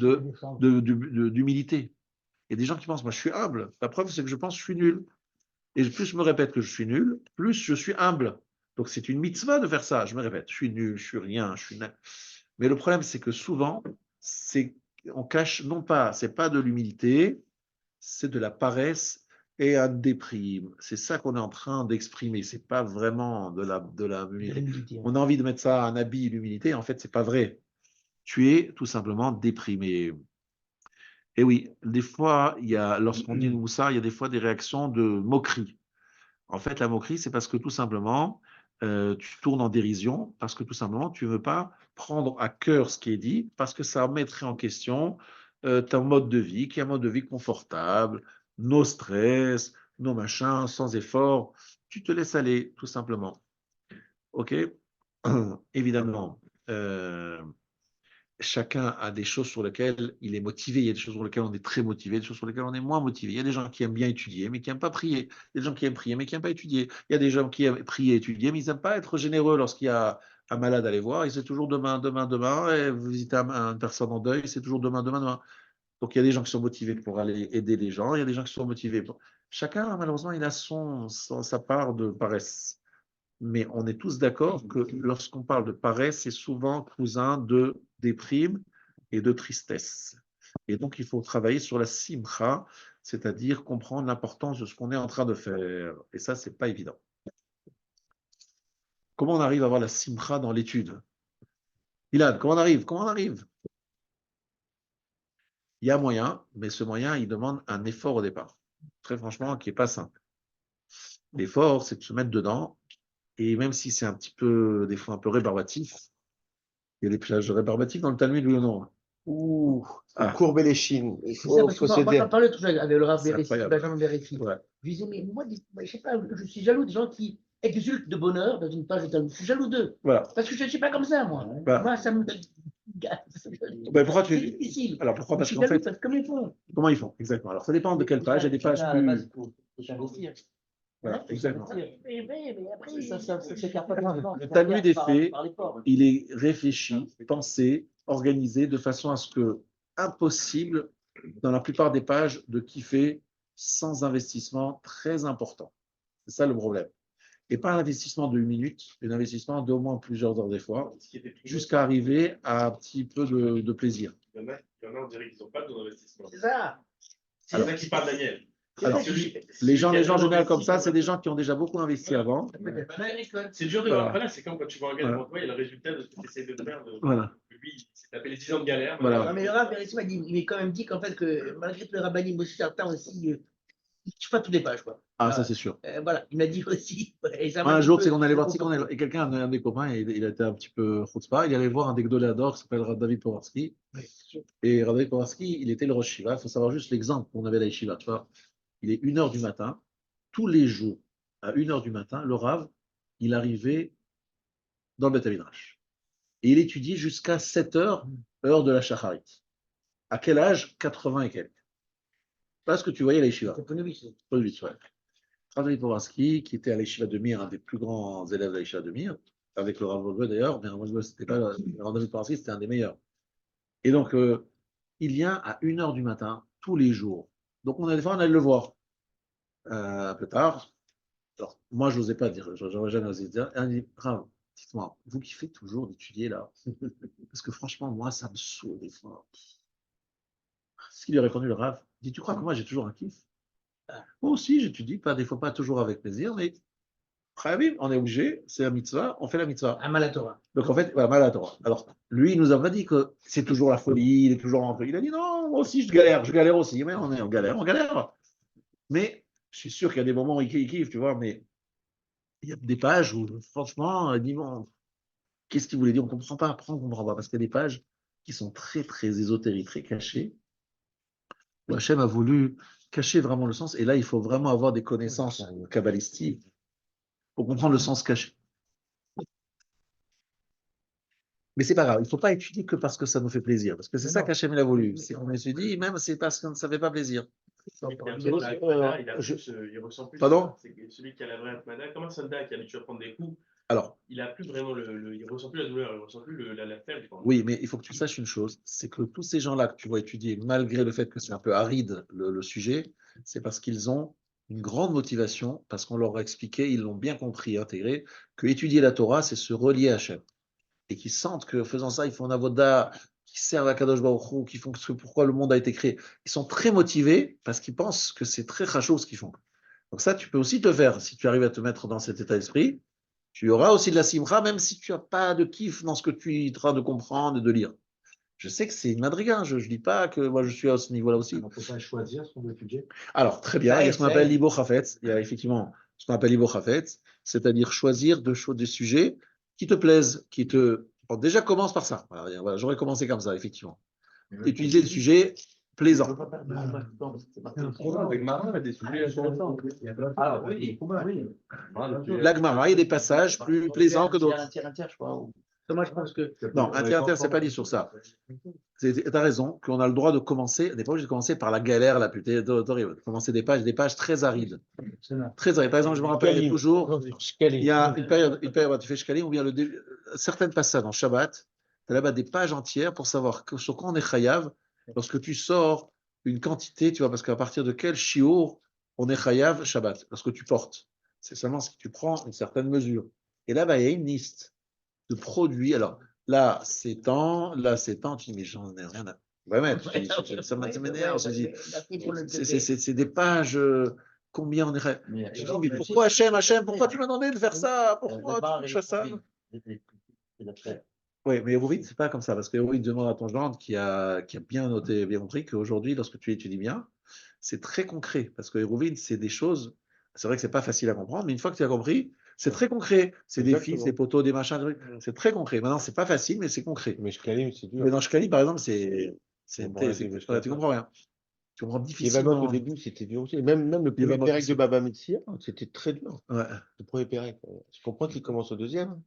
Speaker 1: d'humilité. Il y a des gens qui pensent, moi je suis humble. La preuve, c'est que je pense que je suis nul. Et plus je me répète que je suis nul, plus je suis humble. Donc c'est une mitzvah de faire ça. Je me répète, je suis nul, je suis rien, je suis nul. Mais le problème, c'est que souvent, on cache, non pas, c'est pas de l'humilité, c'est de la paresse et un déprime. C'est ça qu'on est en train d'exprimer. C'est pas vraiment de l'humilité. On a envie de mettre ça un habit l'humilité. En fait, c'est pas vrai. Tu es tout simplement déprimé. Et oui, des fois, lorsqu'on dit Moussa, il y a des fois des réactions de moquerie. En fait, la moquerie, c'est parce que tout simplement, tu tournes en dérision, parce que tout simplement, tu ne veux pas prendre à cœur ce qui est dit, parce que ça mettrait en question ton mode de vie, qui est un mode de vie confortable, nos stress, nos machins, sans effort. Tu te laisses aller, tout simplement. OK? Évidemment, chacun a des choses sur lesquelles il est motivé. Il y a des choses sur lesquelles on est très motivé, des choses sur lesquelles on est moins motivé. Il y a des gens qui aiment bien étudier, mais qui n'aiment pas prier. Il y a des gens qui aiment prier, mais qui n'aiment pas étudier. Il y a des gens qui aiment prier et étudier, mais ils n'aiment pas être généreux lorsqu'il y a un malade à aller voir. Et c'est toujours demain, demain, demain. Et vous visitez une personne en deuil, c'est toujours demain, demain, demain. Donc il y a des gens qui sont motivés pour aller aider les gens. Il y a des gens qui sont motivés pour... Chacun, malheureusement, il a sa part de paresse. mais on est tous d'accord que lorsqu'on parle de paresse, c'est souvent cousin de déprime et de tristesse. Et donc, il faut travailler sur la simcha, c'est-à-dire comprendre l'importance de ce qu'on est en train de faire. Et ça, c'est pas évident. Comment on arrive à avoir la simcha dans l'étude? Ilan, comment on arrive? Comment on arrive? Il y a moyen, mais ce moyen, il demande un effort au départ. Très franchement, qui n'est pas simple. L'effort, c'est de se mettre dedans. Et même si c'est un petit peu, des fois, un peu rébarbatif, il y a des plages rébarbatiques dans le Talmud, oui ou non?
Speaker 3: Ouh,
Speaker 1: Ah.
Speaker 3: courber les chines. Il
Speaker 5: C'est ça,
Speaker 3: faut,
Speaker 5: parce
Speaker 3: faut
Speaker 5: qu'on
Speaker 3: se
Speaker 5: va
Speaker 3: dire.
Speaker 5: en parler tout à l'heure avec le Rav
Speaker 1: C'est
Speaker 5: Beressi,
Speaker 1: incroyable.
Speaker 5: Benjamin Beressi.
Speaker 1: Ouais.
Speaker 5: Je disais, mais moi, je sais pas, je suis jaloux des gens qui exultent de bonheur dans une page de Talmud. Je suis jaloux d'eux.
Speaker 1: Voilà.
Speaker 5: Parce que je ne suis pas comme ça, moi.
Speaker 1: Voilà.
Speaker 5: Moi, ça me.
Speaker 1: Ben, pourquoi
Speaker 5: C'est
Speaker 1: tu...
Speaker 5: difficile.
Speaker 1: Alors pourquoi?
Speaker 5: Je
Speaker 1: Parce
Speaker 5: suis
Speaker 1: qu'en
Speaker 5: jaloux
Speaker 1: fait,
Speaker 5: parce que comme ils font.
Speaker 1: comment ils font? Exactement. Alors ça dépend de quelle page. Il y a des pages plus. Voilà, exactement.
Speaker 5: Mais après,
Speaker 2: Ça s'écarte pas vraiment.
Speaker 1: Le Talmud est fait, il est réfléchi, pensé, organisé de façon à ce que impossible, dans la plupart des pages, de kiffer sans investissement très important. C'est ça le problème. Et pas un investissement de 1 minute, un investissement d'au moins plusieurs heures des fois, jusqu'à arriver à un petit peu de plaisir.
Speaker 4: Il y en a, on dirait qu'ils n'ont pas d'investissement.
Speaker 5: c'est ça.
Speaker 4: C'est ça qui parle Daniel.
Speaker 1: Alors, les gens généraux comme ça, c'est des gens qui ont déjà beaucoup investi avant.
Speaker 4: C'est dur de voir. Voilà, c'est comme quand tu vois un gars devant toi, il y a le résultat de ce que tu essaies de faire.
Speaker 1: Voilà.
Speaker 4: Lui, il s'est tapé les 10 ans de galère.
Speaker 1: Voilà.
Speaker 5: Non, mais le Rav Beressi il m'a quand même dit qu'en fait, que malgré tout, les rabbinim aussi, certains aussi, ils ne touchent pas toutes les pages, quoi.
Speaker 1: Ah, ça c'est sûr.
Speaker 5: Voilà, il m'a dit aussi. Et ça
Speaker 1: Moi,
Speaker 5: m'a
Speaker 1: un
Speaker 5: un
Speaker 1: jour,
Speaker 5: peu-
Speaker 1: c'est qu'on allait voir, et quelqu'un, un des copains, il a été un petit peu chutzpah, il allait voir un des Gdoléadors qui s'appelle Rav David Powarsky. Et Rav David Powarsky, il était le Rosh Shiva. Il faut savoir juste l'exemple qu'on avait à la Yeshiva. Tu vois, il est 1h du matin, tous les jours, à 1h du matin, le Rav, il arrivait dans le Beth Midrash. Et il étudiait jusqu'à 7h, heure de la Shacharit. À quel âge? 80 et quelques. Parce que tu voyais la Yeshiva.
Speaker 5: C'est Ponovitch.
Speaker 1: Ponovitch, ouais. Rav David Powarsky, qui était à l'Yeshiva de Mir, un des plus grands élèves de l'Yeshiva de Mir, avec le Rav Wolbe d'ailleurs, mais Rav Wolbe, c'était pas le Rav David Powarsky, c'était un des meilleurs. Et donc, il vient à 1h du matin, tous les jours. Donc, on allait le voir. Un peu tard. Alors, moi, je n'osais pas dire, j'aurais jamais osé dire. Et on dit, Rav, dites-moi, vous kiffez toujours d'étudier là? Parce que franchement, moi, ça me saoule des fois. Ce qu'il lui a répondu, le Rav, il dit, tu crois que moi, j'ai toujours un kiff? Moi aussi, j'étudie, pas des fois, pas toujours avec plaisir, mais Khavim, on est obligé, c'est la mitzvah, on fait la mitzvah.
Speaker 5: Amalatora.
Speaker 1: Donc en fait, voilà, Malatora. Alors, lui, il nous a pas dit que c'est toujours la folie, il est toujours en truc. Il a dit non, moi aussi, je galère aussi. Mais on est en galère, on galère. Mais je suis sûr qu'il y a des moments où il kiffe, tu vois, mais il y a des pages où, franchement, il dit bon, qu'est-ce qu'il voulait dire? On ne comprend pas, après, on ne comprend pas, parce qu'il y a des pages qui sont très, très ésotériques, très cachées, où Hachem a voulu cacher vraiment le sens. Et là, il faut vraiment avoir des connaissances kabbalistiques pour comprendre le sens caché. Mais c'est pas grave, il ne faut pas étudier que parce que ça nous fait plaisir, parce que c'est ça qu'Hachem a voulu. C'est qu'on étudie, même c'est parce qu'on ne savait pas plaisir.
Speaker 4: Il ressent plus.
Speaker 1: Pardon?
Speaker 4: C'est celui qui a la vraie atmana, comme un soldat qui a l'habitude de prendre des coups.
Speaker 1: Alors,
Speaker 4: Il a plus vraiment il ressent plus la douleur, il ressent plus la faible.
Speaker 1: oui, mais il faut que tu saches une chose, c'est que tous ces gens-là que tu vois étudier, malgré le fait que c'est un peu aride le sujet, c'est parce qu'ils ont une grande motivation, parce qu'on leur a expliqué, ils l'ont bien compris, intégré, que étudier la Torah, c'est se relier à Hachem. Et qu'ils sentent que faisant ça, ils font un avoda, qui servent à Kadosh Baruch Hu, qui font ce pourquoi le monde a été créé. Ils sont très motivés parce qu'ils pensent que c'est très rachot ce qu'ils font. Donc ça, tu peux aussi te faire, si tu arrives à te mettre dans cet état d'esprit, tu auras aussi de la simra, même si tu n'as pas de kiff dans ce que tu es en train de comprendre et de lire. Je sais que c'est une madriga, je ne dis pas que moi je suis à ce niveau-là aussi.
Speaker 3: On ne peut pas choisir ce qu'on veut étudier.
Speaker 1: Alors, très bien, il y a ce qu'on appelle l'Ibo Chafetz. Il y a effectivement ce qu'on appelle l'Ibo Chafetz, c'est-à-dire choisir des sujets qui te plaisent, qui te. Bon, déjà, commence par ça. Voilà, j'aurais commencé comme ça, effectivement. Utiliser des sujets plaisants.
Speaker 6: Avec Marin, il y a des sujets intéressants.
Speaker 3: Ah oui,
Speaker 1: La Gemara, il y a des passages plus plaisants que d'autres.
Speaker 5: Un tiers, je crois. Moi, je pense que.
Speaker 1: Non, un tiers, c'est pas dit sur ça. Tu as raison, qu'on a le droit de commencer, on n'est pas obligé de commencer par la galère la plus horrible. Commencer des pages très arides. Très arides. Par exemple, je me rappelle toujours, il y a une période où tu fais Shkalim, ou bien certaines passages en Shabbat, tu as là-bas des pages entières pour savoir sur quoi on est chayav, lorsque tu sors une quantité, tu vois, parce qu'à partir de quel shiur on est chayav Shabbat, lorsque tu portes. C'est seulement si tu prends une certaine mesure. Et là, il y a une liste de produits. Alors, là, c'est temps, tu dis, mais j'en ai rien à. Vraiment, ça m'énerve. C'est des pages. Combien on irait. Je dis, mais pourquoi Hachem, pourquoi tu m'as demandé de faire ça? Pourquoi tu fais ça? Oui, mais Hérouvine, c'est pas comme ça, parce que Hérouvine demande à ton gendre qui a bien noté, bien compris qu'aujourd'hui, lorsque tu étudies bien, c'est très concret, parce que Hérouvine, c'est des choses, c'est vrai que c'est pas facile à comprendre, mais une fois que tu as compris, c'est très concret. C'est des fils, des poteaux, des machins, c'est très concret. Maintenant, c'est pas facile, mais c'est concret.
Speaker 3: Mais Shkalim, c'est dur.
Speaker 1: Mais dans Shkali, par exemple, tu comprends rien. Tu comprends
Speaker 3: Et
Speaker 1: difficilement.
Speaker 3: au début, c'était dur aussi. Même le premier Pérec de Baba Metzia, c'était très dur.
Speaker 1: Ouais.
Speaker 3: Le premier Pérec. Je comprends qu'il commence au deuxième.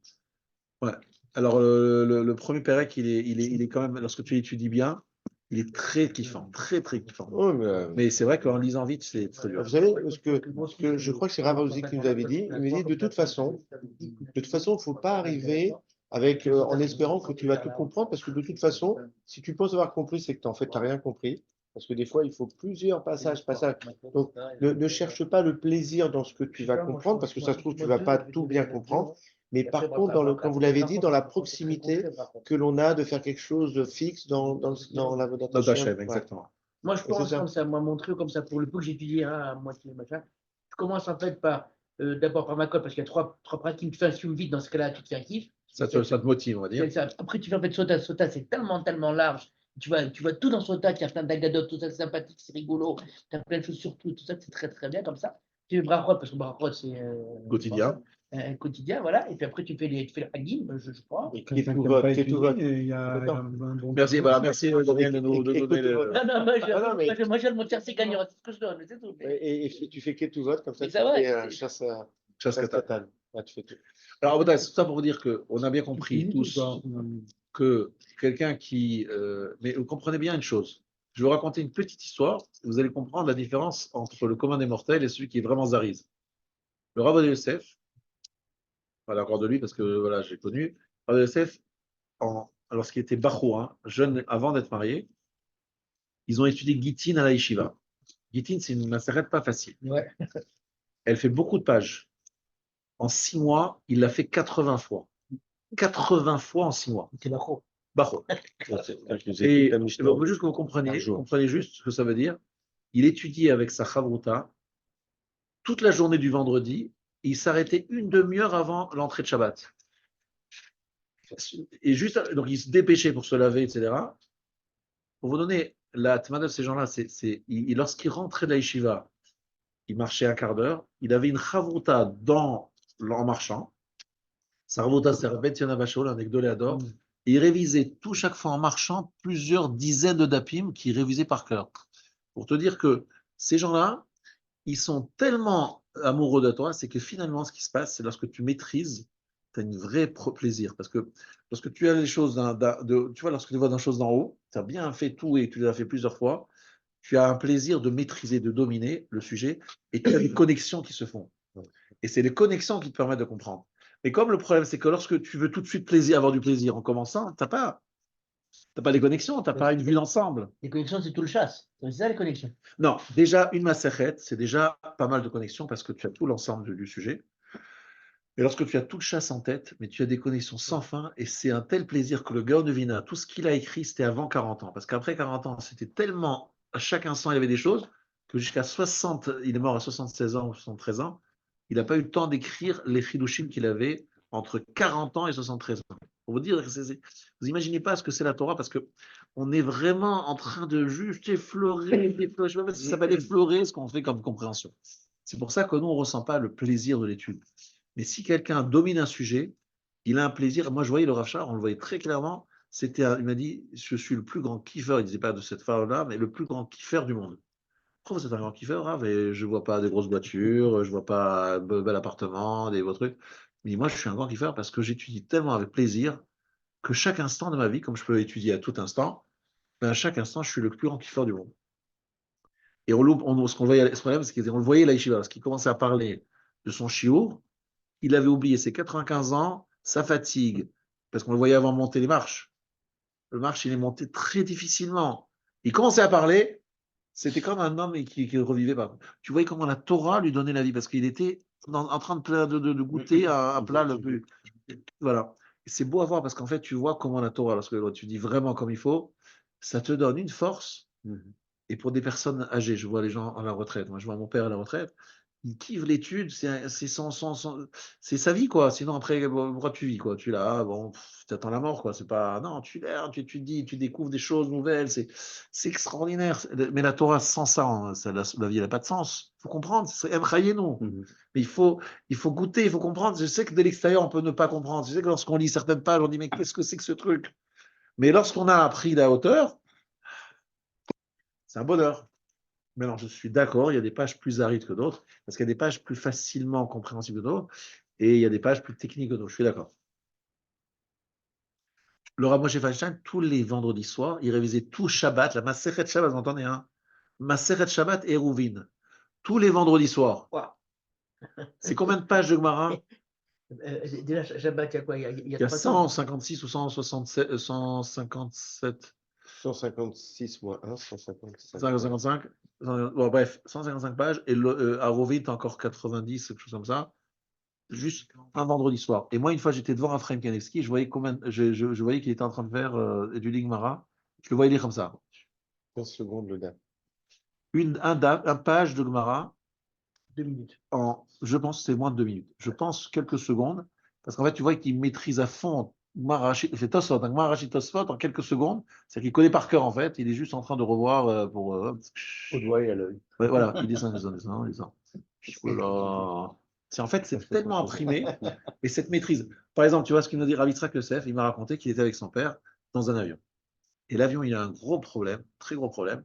Speaker 1: Ouais. Alors, le premier Pérec, il est quand même, lorsque tu l'étudies bien, il est très kiffant, très, très kiffant.
Speaker 3: Oh,
Speaker 1: mais c'est vrai qu'en lisant vite, c'est très dur.
Speaker 3: Vous savez, ce que je crois que c'est Rav Aouzi qui nous avait dit, il me dit, de toute façon, il ne faut pas arriver avec, en espérant que tu vas tout comprendre, parce que de toute façon, si tu penses avoir compris, c'est que en fait, tu n'as rien compris. Parce que des fois, il faut plusieurs passages. Donc, ne cherche pas le plaisir dans ce que tu vas comprendre, parce que ça se trouve, tu ne vas pas tout bien comprendre. Mais par contre, comme vous l'avez dit, dans la proximité que l'on a de faire quelque chose de fixe dans la
Speaker 1: Dans ta chaîne, exactement.
Speaker 5: Moi, je commence comme ça, moi, mon truc comme ça, pour le peu que j'étudie à moitié, machin. Je commence en fait par, d'abord par ma colle, parce qu'il y a trois pratiques. Tu fais un sium vide, dans ce cas-là, tu te fais un kiff.
Speaker 1: Ça te motive, on va dire.
Speaker 5: Après, tu fais en fait Sota. Sota, c'est tellement large. Tu vois tout dans Sota, il y a plein d'agadotes, tout ça, c'est sympathique, c'est rigolo. Tu as plein de choses sur tout ça, c'est très, très bien comme ça. Tu fais Brachot, parce que Brachot, c'est.
Speaker 1: Quotidien.
Speaker 5: Un quotidien, voilà. Et puis après, tu fais le Hagim, je crois.
Speaker 1: Merci, voilà, merci Daniel de nous donner le.
Speaker 5: Non, moi, je le monter, c'est gagnant, c'est ce que je donne, c'est tout.
Speaker 3: Et tu fais Ketuvot, comme ça, tu
Speaker 5: fais
Speaker 3: chasse katane. Tu fais tout.
Speaker 1: Alors, c'est tout ça pour vous dire qu'on a bien compris tous que quelqu'un qui. Mais vous comprenez bien une chose. Je vais vous raconter une petite histoire. Vous allez comprendre la différence entre le commun des mortels et celui qui est vraiment Zariz. Le Rav Yosef, voilà, encore de lui parce que voilà, j'ai connu. Rav Yosef, lorsqu'il était Bachoura, jeune avant d'être marié, ils ont étudié Gittin à la Yeshiva. Gittin, c'est une maseret pas facile.
Speaker 5: Ouais.
Speaker 1: Elle fait beaucoup de pages. En 6 mois, il l'a fait 80 fois. 80 fois en 6 mois.
Speaker 5: C'est Bacho.
Speaker 1: Bacho. Et il faut juste que vous comprenez juste ce que ça veut dire. Il étudiait avec sa chavruta toute la journée du vendredi et il s'arrêtait une demi-heure avant l'entrée de Shabbat. Et juste, donc il se dépêchait pour se laver, etc. Pour vous donner la tma de ces gens-là, lorsqu'il rentrait de la yeshiva, il marchait un quart d'heure, il avait une chavruta en marchant. Sa chavruta, c'est Rabbi Tzionah Bachol, un Gdoléador. Et il révisait tout chaque fois en marchant plusieurs dizaines de dapim qu'il révisait par cœur. Pour te dire que ces gens-là, ils sont tellement amoureux de toi, c'est que finalement, ce qui se passe, c'est lorsque tu maîtrises, tu as un vrai plaisir. Parce que lorsque tu as les choses, tu vois, lorsque tu vois des choses d'en haut, tu as bien fait tout et tu l'as fait plusieurs fois, tu as un plaisir de maîtriser, de dominer le sujet et tu as des connexions qui se font. Et c'est les connexions qui te permettent de comprendre. Mais comme le problème, c'est que lorsque tu veux tout de suite avoir du plaisir en commençant, tu n'as pas des connexions, tu n'as pas une vue d'ensemble.
Speaker 5: Les connexions, c'est tout le chasse. C'est ça, les connexions.
Speaker 1: Non, déjà, une maseret, c'est déjà pas mal de connexions parce que tu as tout l'ensemble du sujet. Et lorsque tu as tout le chasse en tête, mais tu as des connexions sans fin, et c'est un tel plaisir que le Gaon de Vina, tout ce qu'il a écrit, c'était avant 40 ans. Parce qu'après 40 ans, c'était tellement, à chaque instant, il y avait des choses, que jusqu'à 60, il est mort à 76 ans ou 73 ans, il n'a pas eu le temps d'écrire les chidushim qu'il avait entre 40 ans et 73 ans. Pour vous dire, vous imaginez pas ce que c'est la Torah, parce que on est vraiment en train de juste effleurer, je ne sais pas si ça s'appelle effleurer ce qu'on fait comme compréhension. C'est pour ça que nous, on ne ressent pas le plaisir de l'étude. Mais si quelqu'un domine un sujet, il a un plaisir. Moi, je voyais le Rav Shar, on le voyait très clairement. Il m'a dit, je suis le plus grand kiffeur, il ne disait pas de cette femme-là, mais le plus grand kiffeur du monde. Pourquoi vous êtes un grand kiffeur, Rav? Et je ne vois pas des grosses voitures, je ne vois pas un bel appartement, des beaux trucs. Mais moi, je suis un grand kiffeur parce que j'étudie tellement avec plaisir que chaque instant de ma vie, comme je peux étudier à tout instant, ben à chaque instant, je suis le plus grand kiffeur du monde. Et ce qu'on voyait, ce problème, c'est qu'on le voyait là, parce qu'il commençait à parler de son chiour, il avait oublié ses 95 ans, sa fatigue, parce qu'on le voyait avant monter les marches. Le marche, il est monté très difficilement. Il commençait à parler, c'était comme un homme qui revivait pas. Tu voyais comment la Torah lui donnait la vie, parce qu'il était en train de goûter un plat le plus. Voilà. C'est beau à voir parce qu'en fait, tu vois comment la Torah, lorsque tu dis vraiment comme il faut, ça te donne une force. Et pour des personnes âgées, je vois les gens à la retraite. Moi, je vois mon père à la retraite. Il kiffe l'étude, c'est sa vie, quoi. Sinon, après, pourquoi tu vis, quoi? Tu es là, bon, tu attends la mort, quoi. C'est pas. Non, tu l'erres, tu étudies, tu découvres des choses nouvelles. C'est extraordinaire. Mais la Torah, sans ça, la vie, elle n'a pas de sens. Il faut comprendre. C'est non. Mais il faut goûter, il faut comprendre. Je sais que de l'extérieur, on peut ne pas comprendre. Je sais que lorsqu'on lit certaines pages, on dit, mais qu'est-ce que c'est que ce truc? Mais lorsqu'on a appris la hauteur, c'est un bonheur. Mais non, je suis d'accord, il y a des pages plus arides que d'autres, parce qu'il y a des pages plus facilement compréhensibles que d'autres, et il y a des pages plus techniques que d'autres. Je suis d'accord. Le Rav Moshe Feinstein, tous les vendredis soirs, il révisait tout Shabbat, la Masechet Shabbat, vous entendez, hein? Masechet Shabbat et Rouvin. Tous les vendredis soirs.
Speaker 5: Wow.
Speaker 1: C'est combien de pages de Gemara?
Speaker 5: Déjà, Shabbat, il y a quoi?
Speaker 1: Il y a 156 ou 167, 157.
Speaker 3: 156 moins 1, 155.
Speaker 1: 155. Bon, bref, 155 pages. Et à Rovin, encore 90, quelque chose comme ça. Juste un vendredi soir. Et moi, une fois, j'étais devant Raphaël Kanevski, je voyais, je voyais qu'il était en train de faire du Ligmara. Je le voyais lire comme ça.
Speaker 3: 15 secondes le dame.
Speaker 1: Un page de Gemara
Speaker 5: 2 minutes.
Speaker 1: Je pense que c'est moins de 2 minutes. Je pense quelques secondes. Parce qu'en fait, tu vois qu'il maîtrise à fond c'est Tosfot. Donc, Marashi Tosfot en quelques secondes. C'est-à-dire qu'il connaît par cœur, en fait. Il est juste en train de revoir pour.
Speaker 3: Au doigt et à l'œil.
Speaker 1: Ouais, voilà, il descend. Voilà. En fait, c'est tellement imprimé, et cette maîtrise. Par exemple, tu vois ce qu'il nous dit Rav Yitzhak Yosef, il m'a raconté qu'il était avec son père dans un avion. Et l'avion, il a un gros problème, très gros problème.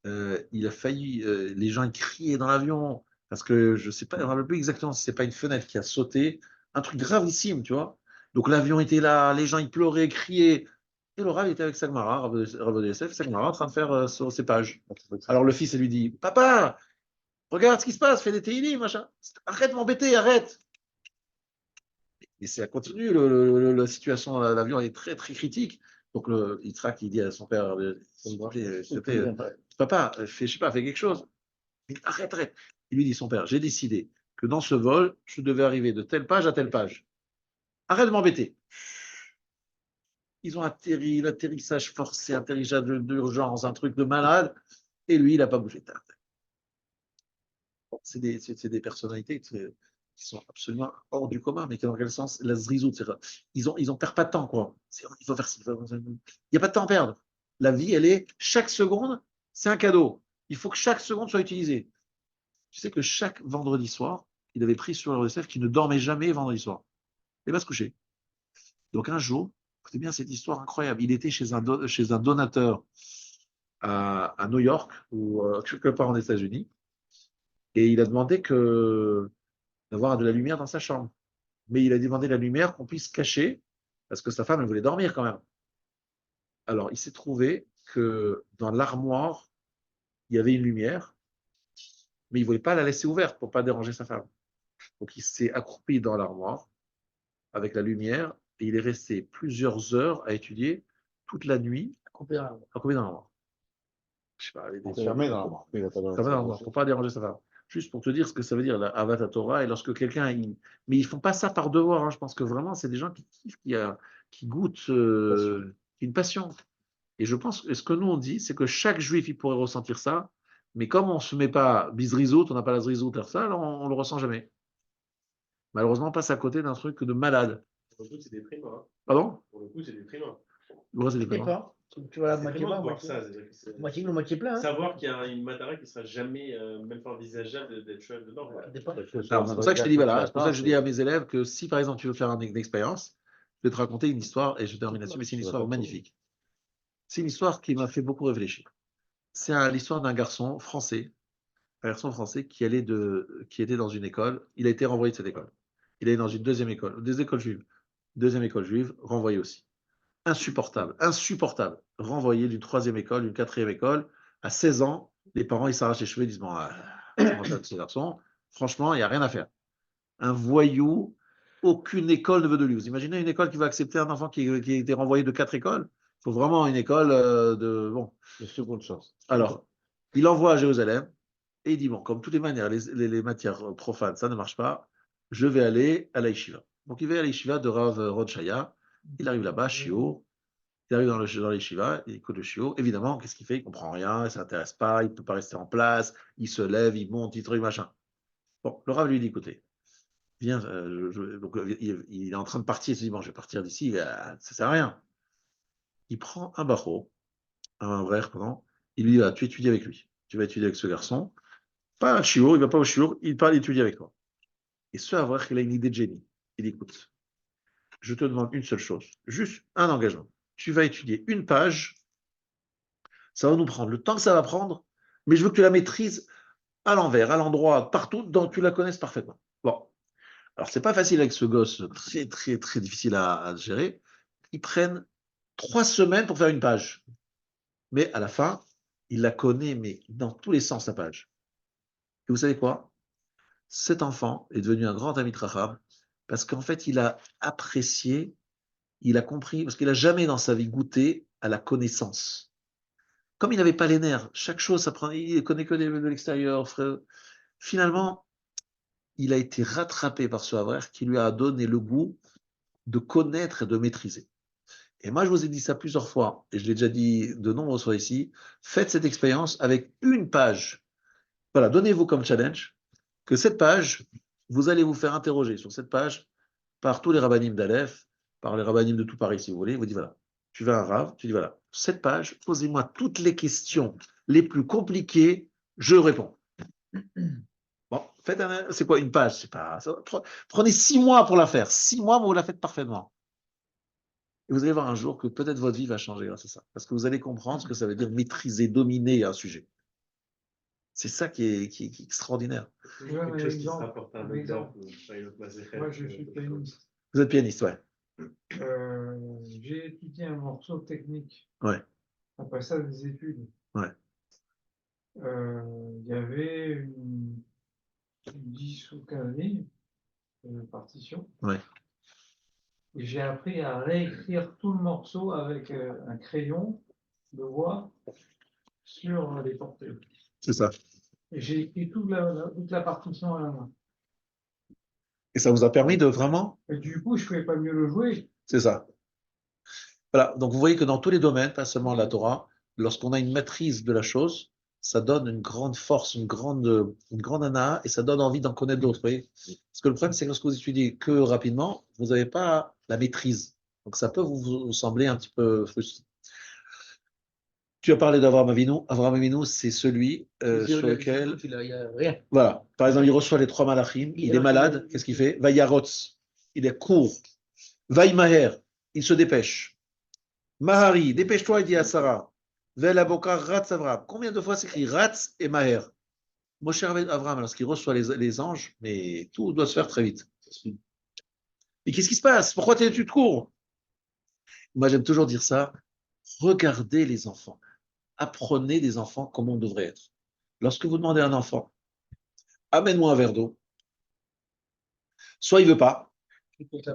Speaker 1: Il a failli, les gens ils criaient dans l'avion, parce que je ne sais pas, je ne me rappelle plus exactement si ce n'est pas une fenêtre qui a sauté, un truc gravissime, tu vois. Donc l'avion était là, les gens ils pleuraient, criaient. Et le Rav était avec Sagmara, Rav Yosef, Sagmara, en train de faire ses pages. Alors le fils, il lui dit, Papa, regarde ce qui se passe, fais des téilim, machin. Arrête de m'embêter, arrête. Et ça continue, la situation, l'avion est très, très critique. Donc, Yitzhak, il dit à son père, s'il te plaît, papa, je sais pas, fais quelque chose. Mais arrête. Il lui dit, son père, j'ai décidé que dans ce vol, je devais arriver de telle page à telle page. Arrête de m'embêter. Ils ont atterri, l'atterrissage forcé, atterrissage d'urgence, un truc de malade. Et lui, il n'a pas bougé. Bon, c'est des personnalités qui sont absolument hors du commun, mais dans quel sens la zrizout, ils ont perdent pas de temps, quoi. Il faut faire ça. Il n'y a pas de temps à perdre. La vie, chaque seconde, c'est un cadeau. Il faut que chaque seconde soit utilisée. Tu sais que chaque vendredi soir, il avait pris sur le RSF qu'il ne dormait jamais vendredi soir. Il va se coucher. Donc un jour, écoutez bien cette histoire incroyable. Il était chez un donateur à New York ou quelque part en États-Unis, et il a demandé d'avoir de la lumière dans sa chambre. Mais il a demandé la lumière qu'on puisse cacher, parce que sa femme, elle voulait dormir quand même. Alors, il s'est trouvé que dans l'armoire, il y avait une lumière, mais il ne voulait pas la laisser ouverte pour ne pas déranger sa femme. Donc, il s'est accroupi dans l'armoire avec la lumière, et il est resté plusieurs heures à étudier toute la nuit, accroupi dans l'armoire. Je sais pas,
Speaker 3: Enfermé dans l'armoire.
Speaker 1: Pour ne pas déranger sa femme. Juste pour te dire ce que ça veut dire, la Avat Torah, et lorsque quelqu'un. Mais ils ne font pas ça par devoir, hein. Je pense que vraiment, c'est des gens qui kiffent, qui goûtent une passion. Et je pense que ce que nous, on dit, c'est que chaque juif, il pourrait ressentir ça, mais comme on ne se met pas bisrizout, on n'a pas la zrizout vers ça, on ne le ressent jamais. Malheureusement, on passe à côté d'un truc de malade.
Speaker 4: Pour le coup, c'est déprimant. Hein.
Speaker 1: Pardon?
Speaker 4: Pour le coup, c'est déprimant.
Speaker 1: Ouais, c'est déprimant.
Speaker 5: Tu vois la moitié bas,
Speaker 4: moitié
Speaker 5: bleu, moitié plein. Hein.
Speaker 4: Savoir qu'il y a une matara qui ne sera jamais même pas envisageable d'être chouette dedans.
Speaker 1: C'est pour ça que je te dis, voilà, c'est pour ça que je dis à mes élèves que si par exemple tu veux faire une expérience, je vais te raconter une histoire et je termine là-dessus, mais c'est une histoire magnifique. C'est une histoire qui m'a fait beaucoup réfléchir. C'est l'histoire d'un garçon français qui était dans une école. Il a été renvoyé de cette école. Il est dans une deuxième école juive. Deuxième école juive, renvoyé aussi. Insupportable. Renvoyé d'une troisième école, d'une quatrième école. À 16 ans, les parents, ils s'arrachent les cheveux, ils disent, bon, ce garçon, franchement, il n'y a rien à faire. Un voyou, aucune école ne veut de lui. Vous imaginez une école qui va accepter un enfant qui a été renvoyé de 4 écoles? Il faut vraiment une école de seconde chance. Alors, il envoie à Jérusalem. Et il dit, bon, comme toutes les manières, les matières profanes, ça ne marche pas, je vais aller à la yeshiva. Donc il va à la yeshiva de Rav Rodchaya, il arrive là-bas, shiur, il arrive dans le yeshiva, il écoute le shiur, évidemment, qu'est-ce qu'il fait? Il ne comprend rien, il ne s'intéresse pas, il ne peut pas rester en place, il se lève, il monte, il truc, machin. Bon, le Rav lui dit, écoutez, viens, donc, il est en train de partir, il se dit, bon, je vais partir d'ici, ça ne sert à rien. Il prend un bacho, un vrai, pardon, il lui dit, tu étudies avec lui, tu vas étudier avec ce garçon, pas un shiur, il ne va pas au shiur, il parle étudier avec toi. Et ce Avrach, il a une idée de génie. Il dit, écoute, je te demande une seule chose, juste un engagement. Tu vas étudier une page, ça va nous prendre le temps que ça va prendre, mais je veux que tu la maîtrises à l'envers, à l'endroit, partout, dont tu la connaisses parfaitement. Bon, alors c'est pas facile avec ce gosse, très très très difficile à gérer. Ils prennent 3 semaines pour faire une page, mais à la fin, il la connaît, mais dans tous les sens, la page. Et vous savez quoi? Cet enfant est devenu un grand ami de Raham, parce qu'en fait, il a apprécié, il a compris, parce qu'il n'a jamais dans sa vie goûté à la connaissance. Comme il n'avait pas les nerfs, chaque chose, il ne connaît que de l'extérieur. Finalement, il a été rattrapé par ce Havre qui lui a donné le goût de connaître et de maîtriser. Et moi, je vous ai dit ça plusieurs fois, et je l'ai déjà dit de nombreuses fois ici, faites cette expérience avec une page. Voilà, donnez-vous comme challenge que cette page, vous allez vous faire interroger sur cette page par tous les rabbinim d'Aleph, par les rabbinim de tout Paris, si vous voulez. Vous dites, voilà, tu vas à un rave, tu dis, voilà, cette page, posez-moi toutes les questions les plus compliquées, je réponds. Bon, c'est quoi une page? C'est pas, prenez 6 mois pour la faire. 6 mois, vous la faites parfaitement. Et vous allez voir un jour que peut-être votre vie va changer grâce à ça. Parce que vous allez comprendre ce que ça veut dire maîtriser, dominer un sujet. C'est ça qui est extraordinaire.
Speaker 4: Quelque chose qui se rapporte à un exemple.
Speaker 6: Moi, je suis pianiste.
Speaker 1: Vous êtes pianiste, ouais.
Speaker 6: J'ai étudié un morceau technique.
Speaker 1: Ouais.
Speaker 6: Après ça, des études.
Speaker 1: Ouais.
Speaker 6: Il y avait une 10 ou 15 lignes de partition.
Speaker 1: Ouais.
Speaker 6: Et j'ai appris à réécrire tout le morceau avec un crayon de bois sur les portées.
Speaker 1: C'est ça.
Speaker 6: Et j'ai écrit toute la partition à la main.
Speaker 1: Et ça vous a permis de vraiment.
Speaker 6: Et du coup, je ne pouvais pas mieux le jouer.
Speaker 1: C'est ça. Voilà. Donc vous voyez que dans tous les domaines, pas seulement la Torah, lorsqu'on a une maîtrise de la chose, ça donne une grande force, une grande ana, et ça donne envie d'en connaître d'autres. Vous voyez? Parce que le problème, c'est que lorsque vous étudiez que rapidement, vous n'avez pas la maîtrise. Donc ça peut vous sembler un petit peu frustrant. Tu as parlé d'Avraham Avinu. Avraham Avinu, c'est celui sur lequel.
Speaker 5: Il y a rien.
Speaker 1: Voilà. Par exemple, il reçoit les 3 malachim, il est malade, qu'est-ce qu'il fait? Vayarotz, il est court. Vaïmaher, il se dépêche. Mahari, dépêche-toi, il dit à Sarah. Velaboka Ratz Avraham. Combien de fois s'écrit Ratz et Maher? Moshe Avraham, lorsqu'il reçoit les anges, mais tout doit se faire très vite. Et qu'est-ce qui se passe? Pourquoi tu te cours? Moi, j'aime toujours dire ça. Regardez les enfants. Apprenez des enfants comme on devrait être. Lorsque vous demandez à un enfant, amène-moi un verre d'eau, soit il ne veut pas,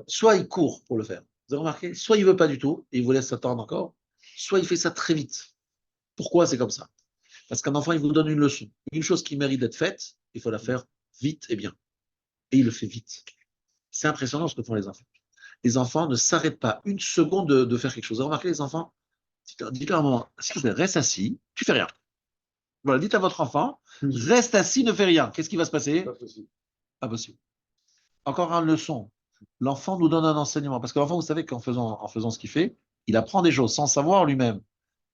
Speaker 1: soit il court pour le faire. Vous avez remarqué? Soit il ne veut pas du tout, et il vous laisse attendre encore, soit il fait ça très vite. Pourquoi c'est comme ça? Parce qu'un enfant, il vous donne une leçon. Une chose qui mérite d'être faite, il faut la faire vite et bien. Et il le fait vite. C'est impressionnant ce que font les enfants. Les enfants ne s'arrêtent pas une seconde de faire quelque chose. Vous avez remarqué les enfants? Dites-leur à un moment, s'il vous plaît, reste assis, tu fais rien. Voilà, dites à votre enfant, reste assis, ne fais rien. Qu'est-ce qui va se passer? Impossible. Encore une leçon. L'enfant nous donne un enseignement. Parce que l'enfant, vous savez qu'en faisant ce qu'il fait, il apprend des choses sans savoir lui-même.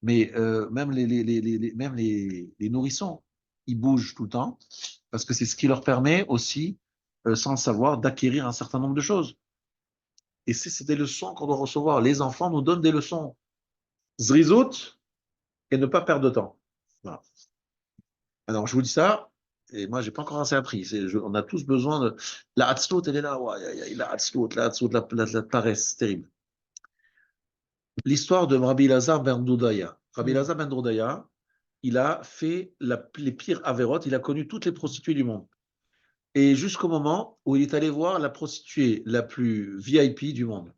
Speaker 1: Mais même les nourrissons, ils bougent tout le temps. Parce que c'est ce qui leur permet aussi, sans le savoir, d'acquérir un certain nombre de choses. Et c'est des leçons qu'on doit recevoir. Les enfants nous donnent des leçons. Zrizout et ne pas perdre de temps. Voilà. Alors, je vous dis ça, et moi, je n'ai pas encore assez appris. On a tous besoin de. La hatzlout, elle est là. Ouais, la hatzlout, la paresse, c'est terrible. L'histoire de Rabbi Lazar ben Doudaya. Rabbi Lazar ben Doudaya, il a fait les pires avérotes, il a connu toutes les prostituées du monde. Et jusqu'au moment où il est allé voir la prostituée la plus VIP du monde.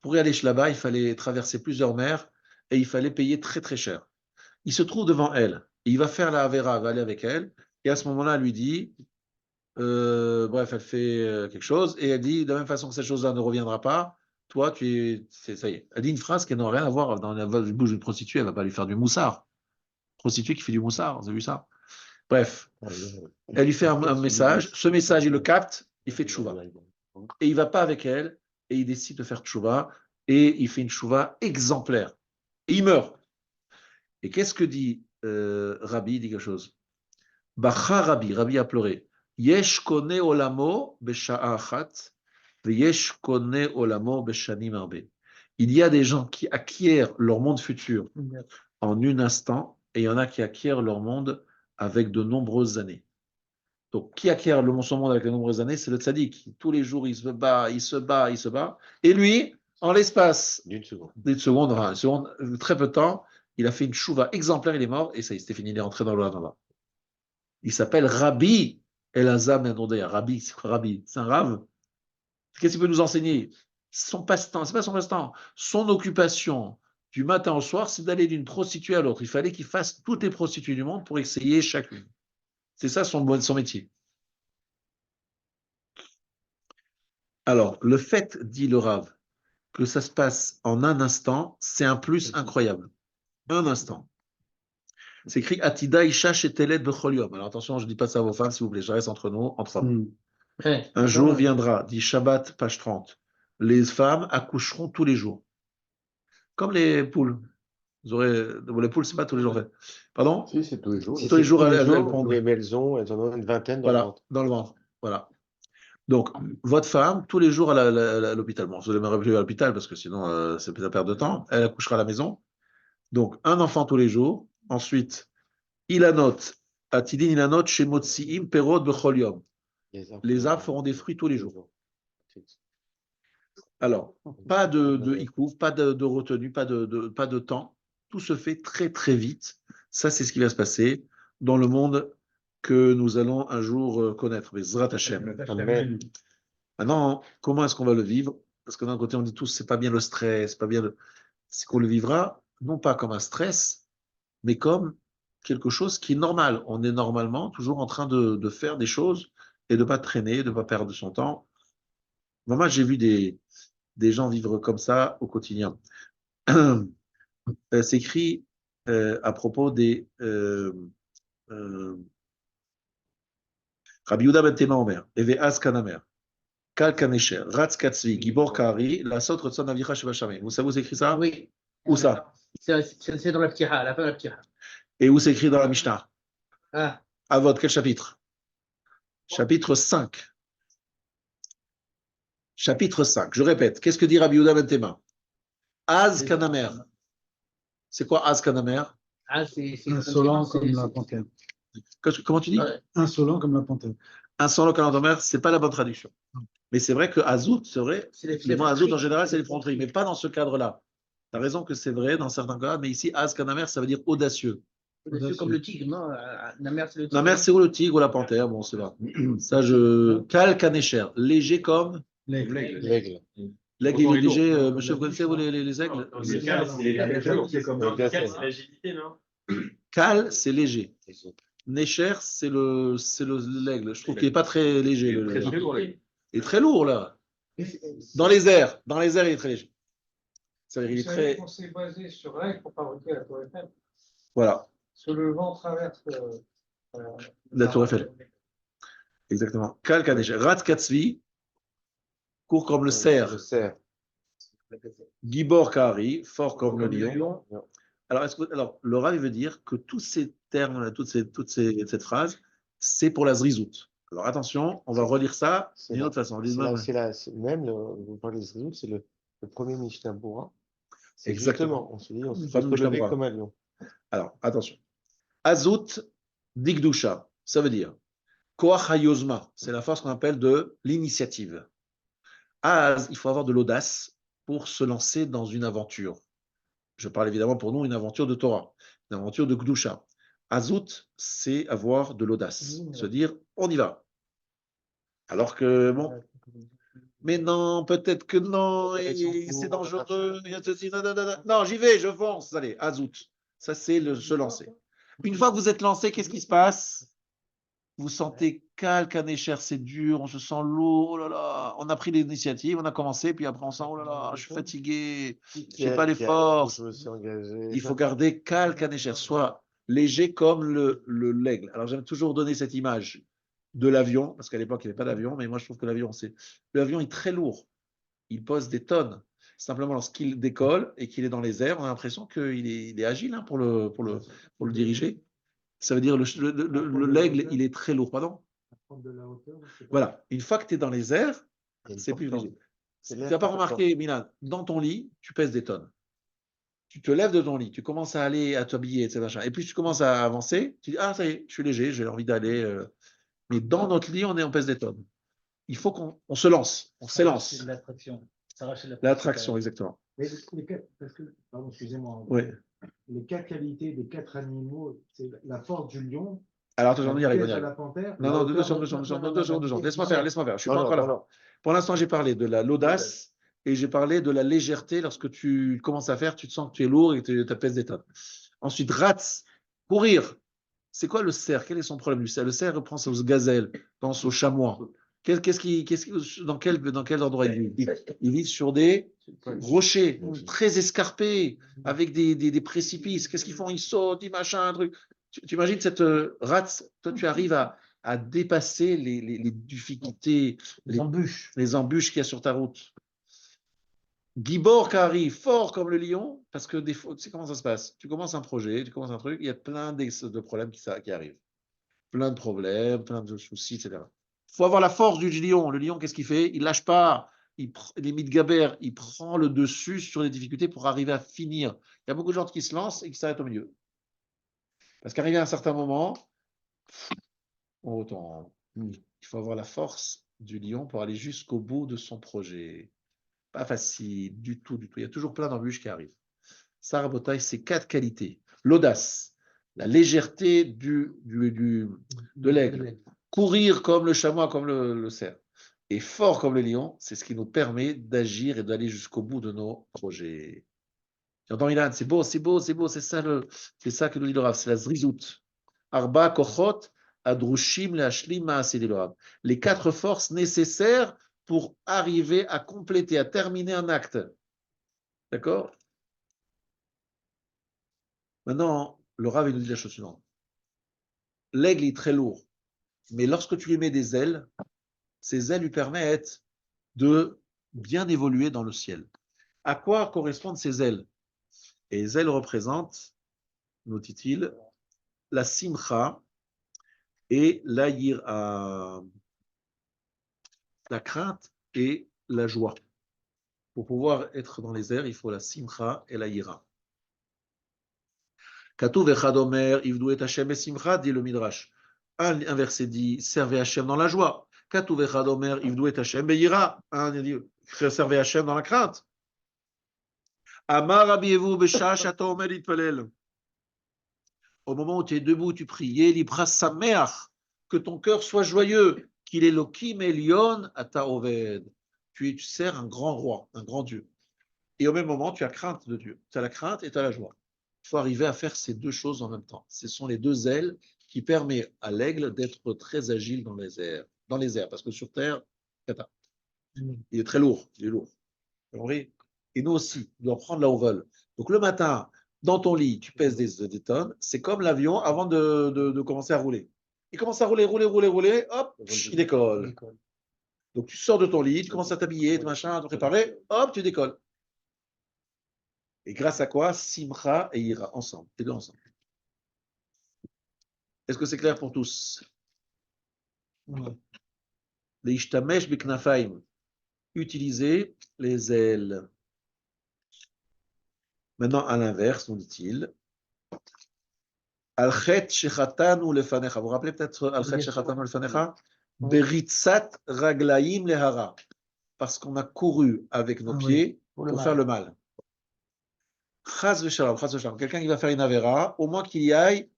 Speaker 1: Pour y aller là-bas, il fallait traverser plusieurs mers et il fallait payer très très cher. Il se trouve devant elle, et il va faire la Avera, il va aller avec elle, et Et à ce moment-là, elle lui dit, bref, elle fait quelque chose, et elle dit, de la même façon que cette chose-là ne reviendra pas, toi, ça y est. Elle dit une phrase qui n'a rien à voir dans la bouche d'une prostituée, elle ne va pas lui faire du moussard. Prostituée qui fait du moussard, vous avez vu ça? Bref, elle lui fait un message, ce message, il le capte, il fait tchouva. Et il ne va pas avec elle, et il décide de faire tchouva, et il fait une tchouva exemplaire. Et il meurt. Et qu'est-ce que dit Rabbi? Il dit quelque chose. Bacha Rabbi, Rabbi a pleuré. Yesh kone olamo besha'a achat, veyesh kone olamo beshanim arbe. Il y a des gens qui acquièrent leur monde futur en un instant, et il y en a qui acquièrent leur monde avec de nombreuses années. Donc, qui acquiert son monde avec de nombreuses années, c'est le tzaddik. Tous les jours, il se bat, il se bat, il se bat. Et lui, en l'espace d'une seconde, enfin, une seconde, très peu de temps, il a fait une chouva exemplaire, il est mort, et ça y est, c'était fini, il est rentré dans le Havana. Il s'appelle Rabbi Elazar Ben Odea. Rabbi, c'est quoi Rabbi? C'est un rave. Qu'est-ce qu'il peut nous enseigner? Son passe-temps, c'est pas son passe-temps. Son occupation du matin au soir, c'est d'aller d'une prostituée à l'autre. Il fallait qu'il fasse toutes les prostituées du monde pour essayer chacune. C'est ça son métier. Alors, le fait, dit le rave, que ça se passe en un instant, c'est un plus incroyable. Un instant. C'est écrit Atida Isha Shetelet Becholium. Alors attention, je ne dis pas ça à vos femmes, s'il vous plaît, je reste entre nous, entre hommes. Un jour viendra, dit Shabbat, page 30. Les femmes accoucheront tous les jours. Comme les poules. Les poules, ce n'est pas tous les jours fait. Pardon?
Speaker 3: Si, c'est tous les jours.
Speaker 1: Tous les jours, elles
Speaker 3: pondent. Elles en ont une vingtaine dans le ventre.
Speaker 1: Dans le ventre. Voilà. Donc, votre femme, tous les jours à l'hôpital. Bon, je ne l'aimerais plus à l'hôpital parce que sinon, c'est la perte de temps. Elle accouchera à la maison. Donc, un enfant tous les jours. Ensuite, il annote, Atidin, il annote chez Motsiim Perod Becholium. Les arbres feront des fruits tous les jours. Alors, pas de ikouf, pas de retenue, pas de temps. Tout se fait très, très vite. Ça, c'est ce qui va se passer dans le monde que nous allons un jour connaître. Bezrat Hashem.
Speaker 3: Amen.
Speaker 1: Maintenant, comment est-ce qu'on va le vivre? Parce que d'un côté, on dit tous, c'est pas bien le stress, c'est pas bien c'est qu'on le vivra, non pas comme un stress, mais comme quelque chose qui est normal. On est normalement toujours en train de faire des choses et de ne pas traîner, de ne pas perdre son temps. Moi, j'ai vu des gens vivre comme ça au quotidien. C'est écrit à propos des Rabbi Yehuda ben Tema Omer, Eve Kanamer, Kal Kanesher, Ratz Katzvi, Gibor Kari, La Sot Rotson Avicha Shevachamé. Vous savez où c'est écrit ça?
Speaker 5: Oui.
Speaker 1: Où ça?
Speaker 5: C'est dans la Ptira, à la fin de la Ptira.
Speaker 1: Et où c'est écrit dans la Mishnah?
Speaker 5: Ah.
Speaker 1: Avot, quel chapitre? Chapitre 5. Chapitre 5. Je répète, qu'est-ce que dit Rabbi Yehuda ben Tema? Az Kanamer. C'est quoi Az Kanamer?
Speaker 5: C'est
Speaker 7: insolent comme la panthère.
Speaker 1: Comment tu dis?
Speaker 7: Insolent comme la panthère.
Speaker 1: Insolent comme la panthère, c'est pas la bonne traduction. Mais c'est vrai que Azout serait. Les mots Azout en général, c'est les fronteries, mais pas dans ce cadre-là. Tu as raison que c'est vrai dans certains cas, mais ici, Az Kanamer, ça veut dire audacieux.
Speaker 5: Audacieux comme le tigre, non? Namer, c'est le tigre.
Speaker 1: Namer, c'est ou le tigre ou la panthère, bon, c'est là. Ça, Kal Kanesher, léger comme.
Speaker 3: L'aigle.
Speaker 1: L'aigle, il est léger. Monsieur, vous connaissez, vous, les aigles?
Speaker 4: C'est comme c'est l'agilité, non?
Speaker 1: Kal, c'est léger. Nesher, c'est l'aigle. Je trouve qu'il n'est pas très léger. Il est très lourd, là. Dans les airs, il est très léger. C'est-à-dire, il est très.
Speaker 6: On s'est basé sur l'aigle pour fabriquer la tour Eiffel.
Speaker 1: Voilà.
Speaker 6: Sur le vent traverse
Speaker 1: la tour Eiffel. Exactement. Kal Kanesher. Rat Katzvi, court comme le cerf. Gibor Kari, fort comme le lion. Alors, le Rav veut dire que tous ces termes, cette phrase, c'est pour la zrizout. Alors attention, on va relire ça d'une autre façon.
Speaker 3: Vous parlez de zrizout, c'est le premier Mishnah Bura.
Speaker 1: Exactement.
Speaker 3: On se dit, on se fait lever comme un lion.
Speaker 1: Alors, attention. Azout Dikdusha, ça veut dire Koach HaYozma, c'est la force qu'on appelle de l'initiative. Az, il faut avoir de l'audace pour se lancer dans une aventure. Je parle évidemment pour nous une aventure de Torah, une aventure de Kdusha. Azout, c'est avoir de l'audace, se dire on y va. Alors que bon, mais non, peut-être que non, c'est dangereux. Non, j'y vais, je fonce. Allez, Azout, ça c'est se lancer. Une fois que vous êtes lancé, qu'est-ce qui se passe? vous sentez Kalkanesher, c'est dur, on se sent lourd, oh là là, on a pris l'initiative, on a commencé, puis après on sent, oh là là, je suis fatigué, j'ai pas les forces.
Speaker 3: Je me suis engagé.
Speaker 1: Il faut garder Kalkanesher, soit léger comme l'aigle. Alors j'aime toujours donner cette image de l'avion, parce qu'à l'époque il n'y avait pas d'avion, mais moi je trouve que l'avion est très lourd, il pose des tonnes. Simplement, lorsqu'il décolle et qu'il est dans les airs, on a l'impression qu'il est agile hein, pour le diriger. Ça veut dire l'aigle, il est très lourd. Pardon? Voilà. Une fois que tu es dans les airs, c'est plus léger. Tu n'as pas remarqué, Milan, dans ton lit, tu pèses des tonnes. Tu te lèves de ton lit, tu commences à aller à t'habiller, etc. Et puis tu commences à avancer, tu dis, ah, ça y est, je suis léger, j'ai envie d'aller. Mais dans notre lit, on pèse des tonnes. Il faut qu'on se lance, on s'élance. L'attraction, exactement.
Speaker 8: Mais pardon, excusez-moi.
Speaker 1: Oui.
Speaker 8: Les 4 qualités des 4 animaux, c'est la force du lion.
Speaker 1: Alors, attends, on y arrive.
Speaker 8: La panthère.
Speaker 1: Non, 2 secondes. Laisse-moi faire. Je suis pas encore là. Pour l'instant, j'ai parlé de l'audace et j'ai parlé de la légèreté. Lorsque tu commences à faire, tu te sens que tu es lourd et que tu pèses des tonnes. Ensuite, rats, courir. C'est quoi le cerf? Quel est son problème du cerf? Le cerf pense aux gazelles, pense aux chamois. Dans quel endroit il vit? Il vit sur des rochers très escarpés, avec des précipices. Qu'est-ce qu'ils font? Ils sautent, ils machin, un truc. Tu imagines cette rate, toi tu arrives à dépasser les difficultés, les embûches qu'il y a sur ta route. Gibor qui arrive fort comme le lion, parce que des fois, tu sais comment ça se passe. Tu commences un projet, tu commences un truc, il y a plein de problèmes qui arrivent. Plein de problèmes, plein de soucis, etc. Il faut avoir la force du lion. Le lion, qu'est-ce qu'il fait? Il lâche pas. Les Midgaber, il prend le dessus sur les difficultés pour arriver à finir. Il y a beaucoup de gens qui se lancent et qui s'arrêtent au milieu. Parce qu'arrivé à un certain moment, il faut avoir la force du lion pour aller jusqu'au bout de son projet. Pas facile du tout. Il y a toujours plein d'embûches qui arrivent. Ça, Rabotai, c'est 4 qualités. L'audace, la légèreté de l'aigle, courir comme le chamois, comme le cerf, et fort comme le lion, c'est ce qui nous permet d'agir et d'aller jusqu'au bout de nos projets. Tu entends, Milan? C'est beau, c'est ça que nous dit le Rav, c'est la zrizout. Arba kochot adrushim leashlim ma'aseh le Rav. Les 4 forces nécessaires pour arriver à compléter, à terminer un acte. D'accord? Maintenant, le Rav, il nous dit la chose suivante. L'aigle est très lourd, mais lorsque tu lui mets des ailes, ces ailes lui permettent de bien évoluer dans le ciel. À quoi correspondent ces ailes? Et les ailes représentent, nous dit-il, la simcha et la crainte et la joie. Pour pouvoir être dans les airs, il faut la simcha et la yira. Katuv echad omer, ivdu et Hashem et simcha, dit le Midrash. Un verset dit, servez Hashem dans la joie. Katuv echad omer, ivdu et Hashem et yira. Un dit, servez Hashem dans la crainte. Amar Rabbi Yevu b'shah shata omer itpalel. Au moment où tu es debout, tu pries, Yelibra sameach, que ton cœur soit joyeux, qu'il est Elohim Elion ata oved. Tu sers un grand roi, un grand Dieu. Et au même moment, tu as crainte de Dieu. Tu as la crainte et tu as la joie. Il faut arriver à faire ces 2 choses en même temps. Ce sont les 2 ailes qui permettent à l'aigle d'être très agile dans les airs. Parce que sur terre, il est très lourd. Il est lourd. Et nous aussi, nous devons prendre là où on veut. Donc le matin, dans ton lit, tu pèses des tonnes. C'est comme l'avion avant de commencer à rouler. Il commence à rouler, hop, il décolle. Donc tu sors de ton lit, tu commences à t'habiller, à te préparer, hop, tu décolles. Et grâce à quoi? Simcha et Ira, ensemble, les 2 ensemble. Est-ce que c'est clair pour tous? Les ishtamesh biknafaim, utiliser les ailes. Maintenant, à l'inverse, nous dit-il, Al-chet shechatanu lefanecha. Vous vous rappelez peut-être Al-chet shechatanu lefanecha? Beritzat raglaim lehara. Parce qu'on a couru avec nos pieds pour faire le mal. Chaz v'shalom. Quelqu'un qui va faire une avera, au moins qu'il y aille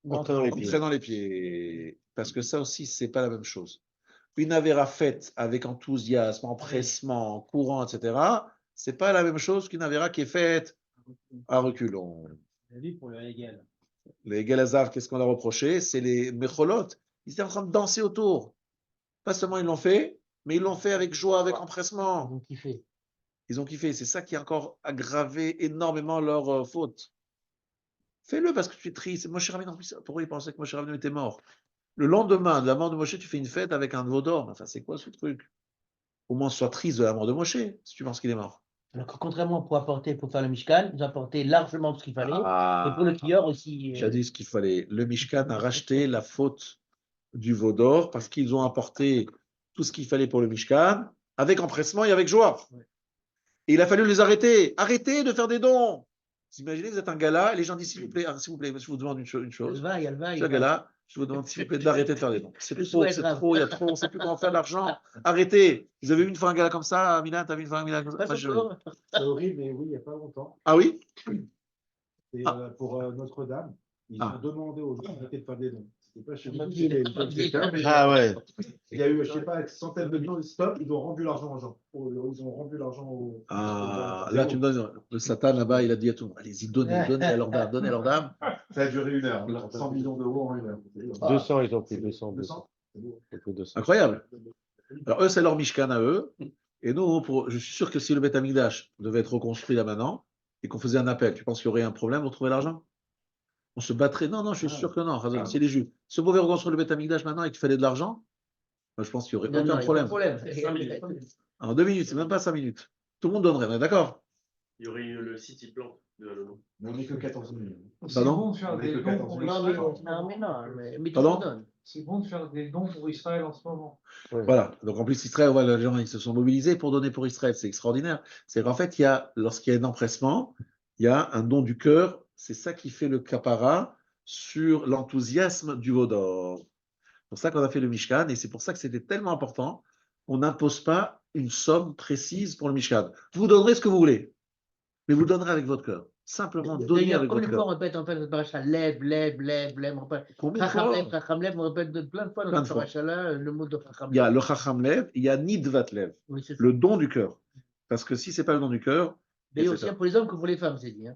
Speaker 1: entrer dans les pieds. Parce que ça aussi, c'est pas la même chose. Une avera faite avec enthousiasme, empressement, courant, etc., c'est pas la même chose qu'une avera qui est faite à reculons.
Speaker 2: Pour le Hegel.
Speaker 1: Les Hegel Hazar, qu'est-ce qu'on a reproché? C'est les Mecholot Ils étaient en train de danser autour. Pas seulement ils l'ont fait, mais ils l'ont fait avec joie, avec empressement.
Speaker 5: Ils ont kiffé.
Speaker 1: Ils ont kiffé. C'est ça qui a encore aggravé énormément leur faute. Fais-le parce que tu es triste. Moshe Rabbeinu, en plus, pourquoi il pensait que Moshe Rabbeinu était mort? Le lendemain de la mort de Moshe, tu fais une fête avec un veau d'or. Enfin, c'est quoi ce truc? Au moins, sois triste de la mort de Moshe, si tu penses qu'il est mort.
Speaker 5: Alors que contrairement pour faire le Mishkan, ils ont apporté largement ce qu'il fallait. Et pour le Kior aussi.
Speaker 1: J'ai dit ce qu'il fallait. Le Mishkan a racheté la faute du veau d'or parce qu'ils ont apporté tout ce qu'il fallait pour le Mishkan avec empressement et avec joie.
Speaker 5: Ouais.
Speaker 1: Et il a fallu les arrêter. Arrêtez de faire des dons. Vous imaginez, vous êtes un gars-là et les gens disent s'il vous plaît, je vous demande une chose. Ce gars-là, je vous demande s'il vous plaît d'arrêter de faire des dons. C'est trop, il y a trop, on ne sait plus comment faire l'argent. Arrêtez. Vous avez vu une fois un gars comme ça, Milan, t'as vu une fois un gars comme ça?
Speaker 8: C'est horrible, mais oui, il n'y a pas longtemps.
Speaker 1: Ah oui?
Speaker 8: Et pour Notre-Dame, ils ont demandé aux gens d'arrêter de faire des dons. C'était pas chez nous.
Speaker 3: Ah ouais.
Speaker 8: Il y a eu, je ne sais pas, centaines de millions de stop, ils ont rendu l'argent aux gens. Ils ont rendu l'argent aux.
Speaker 1: Là, tu me donnes le Satan là-bas, il a dit à tout le monde allez-y, donnez à leur dame, donnez à leur dame.
Speaker 8: Ça a duré 1 heure, 100 millions d'euros en 1 heure.
Speaker 3: 200, ils ont pris 200.
Speaker 1: Incroyable. Alors, eux, c'est leur Mishkan à eux. Et nous, je suis sûr que si le Beth Amikdash devait être reconstruit là maintenant et qu'on faisait un appel, tu penses qu'il y aurait un problème pour trouver l'argent? On se battrait? Non, je suis sûr que non. C'est les Juifs. Si on pouvait reconstruire le Beth Amikdash maintenant et qu'il fallait de l'argent, moi, je pense qu'il n'y aurait aucun problème. En 2 minutes, c'est même pas 5 minutes. Tout le monde donnerait, on est d'accord?
Speaker 4: Il y aurait eu le City Plan de la Lolo.
Speaker 8: Mais on n'est que 14 millions.
Speaker 6: C'est bon de faire des dons pour Israël.
Speaker 5: Mais tout le
Speaker 1: Pardon?
Speaker 5: monde donne.
Speaker 6: C'est bon de faire des dons pour Israël en ce moment.
Speaker 1: Voilà. Donc en plus, Israël, les gens ils se sont mobilisés pour donner pour Israël. C'est extraordinaire. C'est qu'en fait, lorsqu'il y a un empressement, il y a un don du cœur. C'est ça qui fait le capara sur l'enthousiasme du veau d'or. C'est pour ça qu'on a fait le Mishkan et c'est pour ça que c'était tellement important. On n'impose pas une somme précise pour le Mishkan. Vous donnerez ce que vous voulez, mais vous le donnerez avec votre cœur. Simplement donner avec votre
Speaker 5: Combien de fois on
Speaker 1: cœur.
Speaker 5: répète en fait le paracha lève,
Speaker 1: Combien de fois?
Speaker 5: Chacham Lev, on répète plein de fois dans le paracha là le mot de Chacham Lev.
Speaker 1: Il y a le Chacham Lev, il y a Nidvat Lev,
Speaker 5: Oui, c'est ça.
Speaker 1: le don du cœur. Parce que si ce n'est pas le don du cœur,
Speaker 5: Mais aussi bien pour les hommes que pour les femmes, c'est dit. Hein.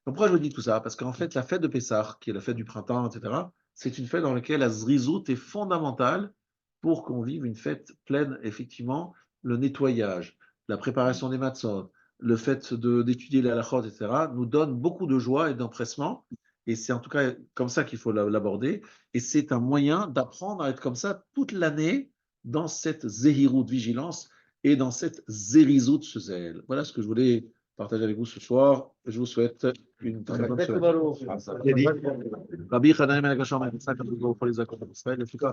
Speaker 1: Donc pourquoi je vous dis tout ça? Parce qu'en fait, la fête de Pessah, qui est la fête du printemps, etc., c'est une fête dans laquelle la zrizout est fondamentale pour qu'on vive une fête pleine, effectivement, le nettoyage, la préparation des matzot, le fait d'étudier les halachot, etc., nous donne beaucoup de joie et d'empressement. Et c'est en tout cas comme ça qu'il faut l'aborder. Et c'est un moyen d'apprendre à être comme ça toute l'année dans cette zéhirout vigilance et dans cette zérizout zèle. Voilà ce que je voulais partager avec vous ce soir. Je vous souhaite une très bonne semaine. Rabbi Chanaim Melech HaShamim, pour les accords d'Israël, le futur,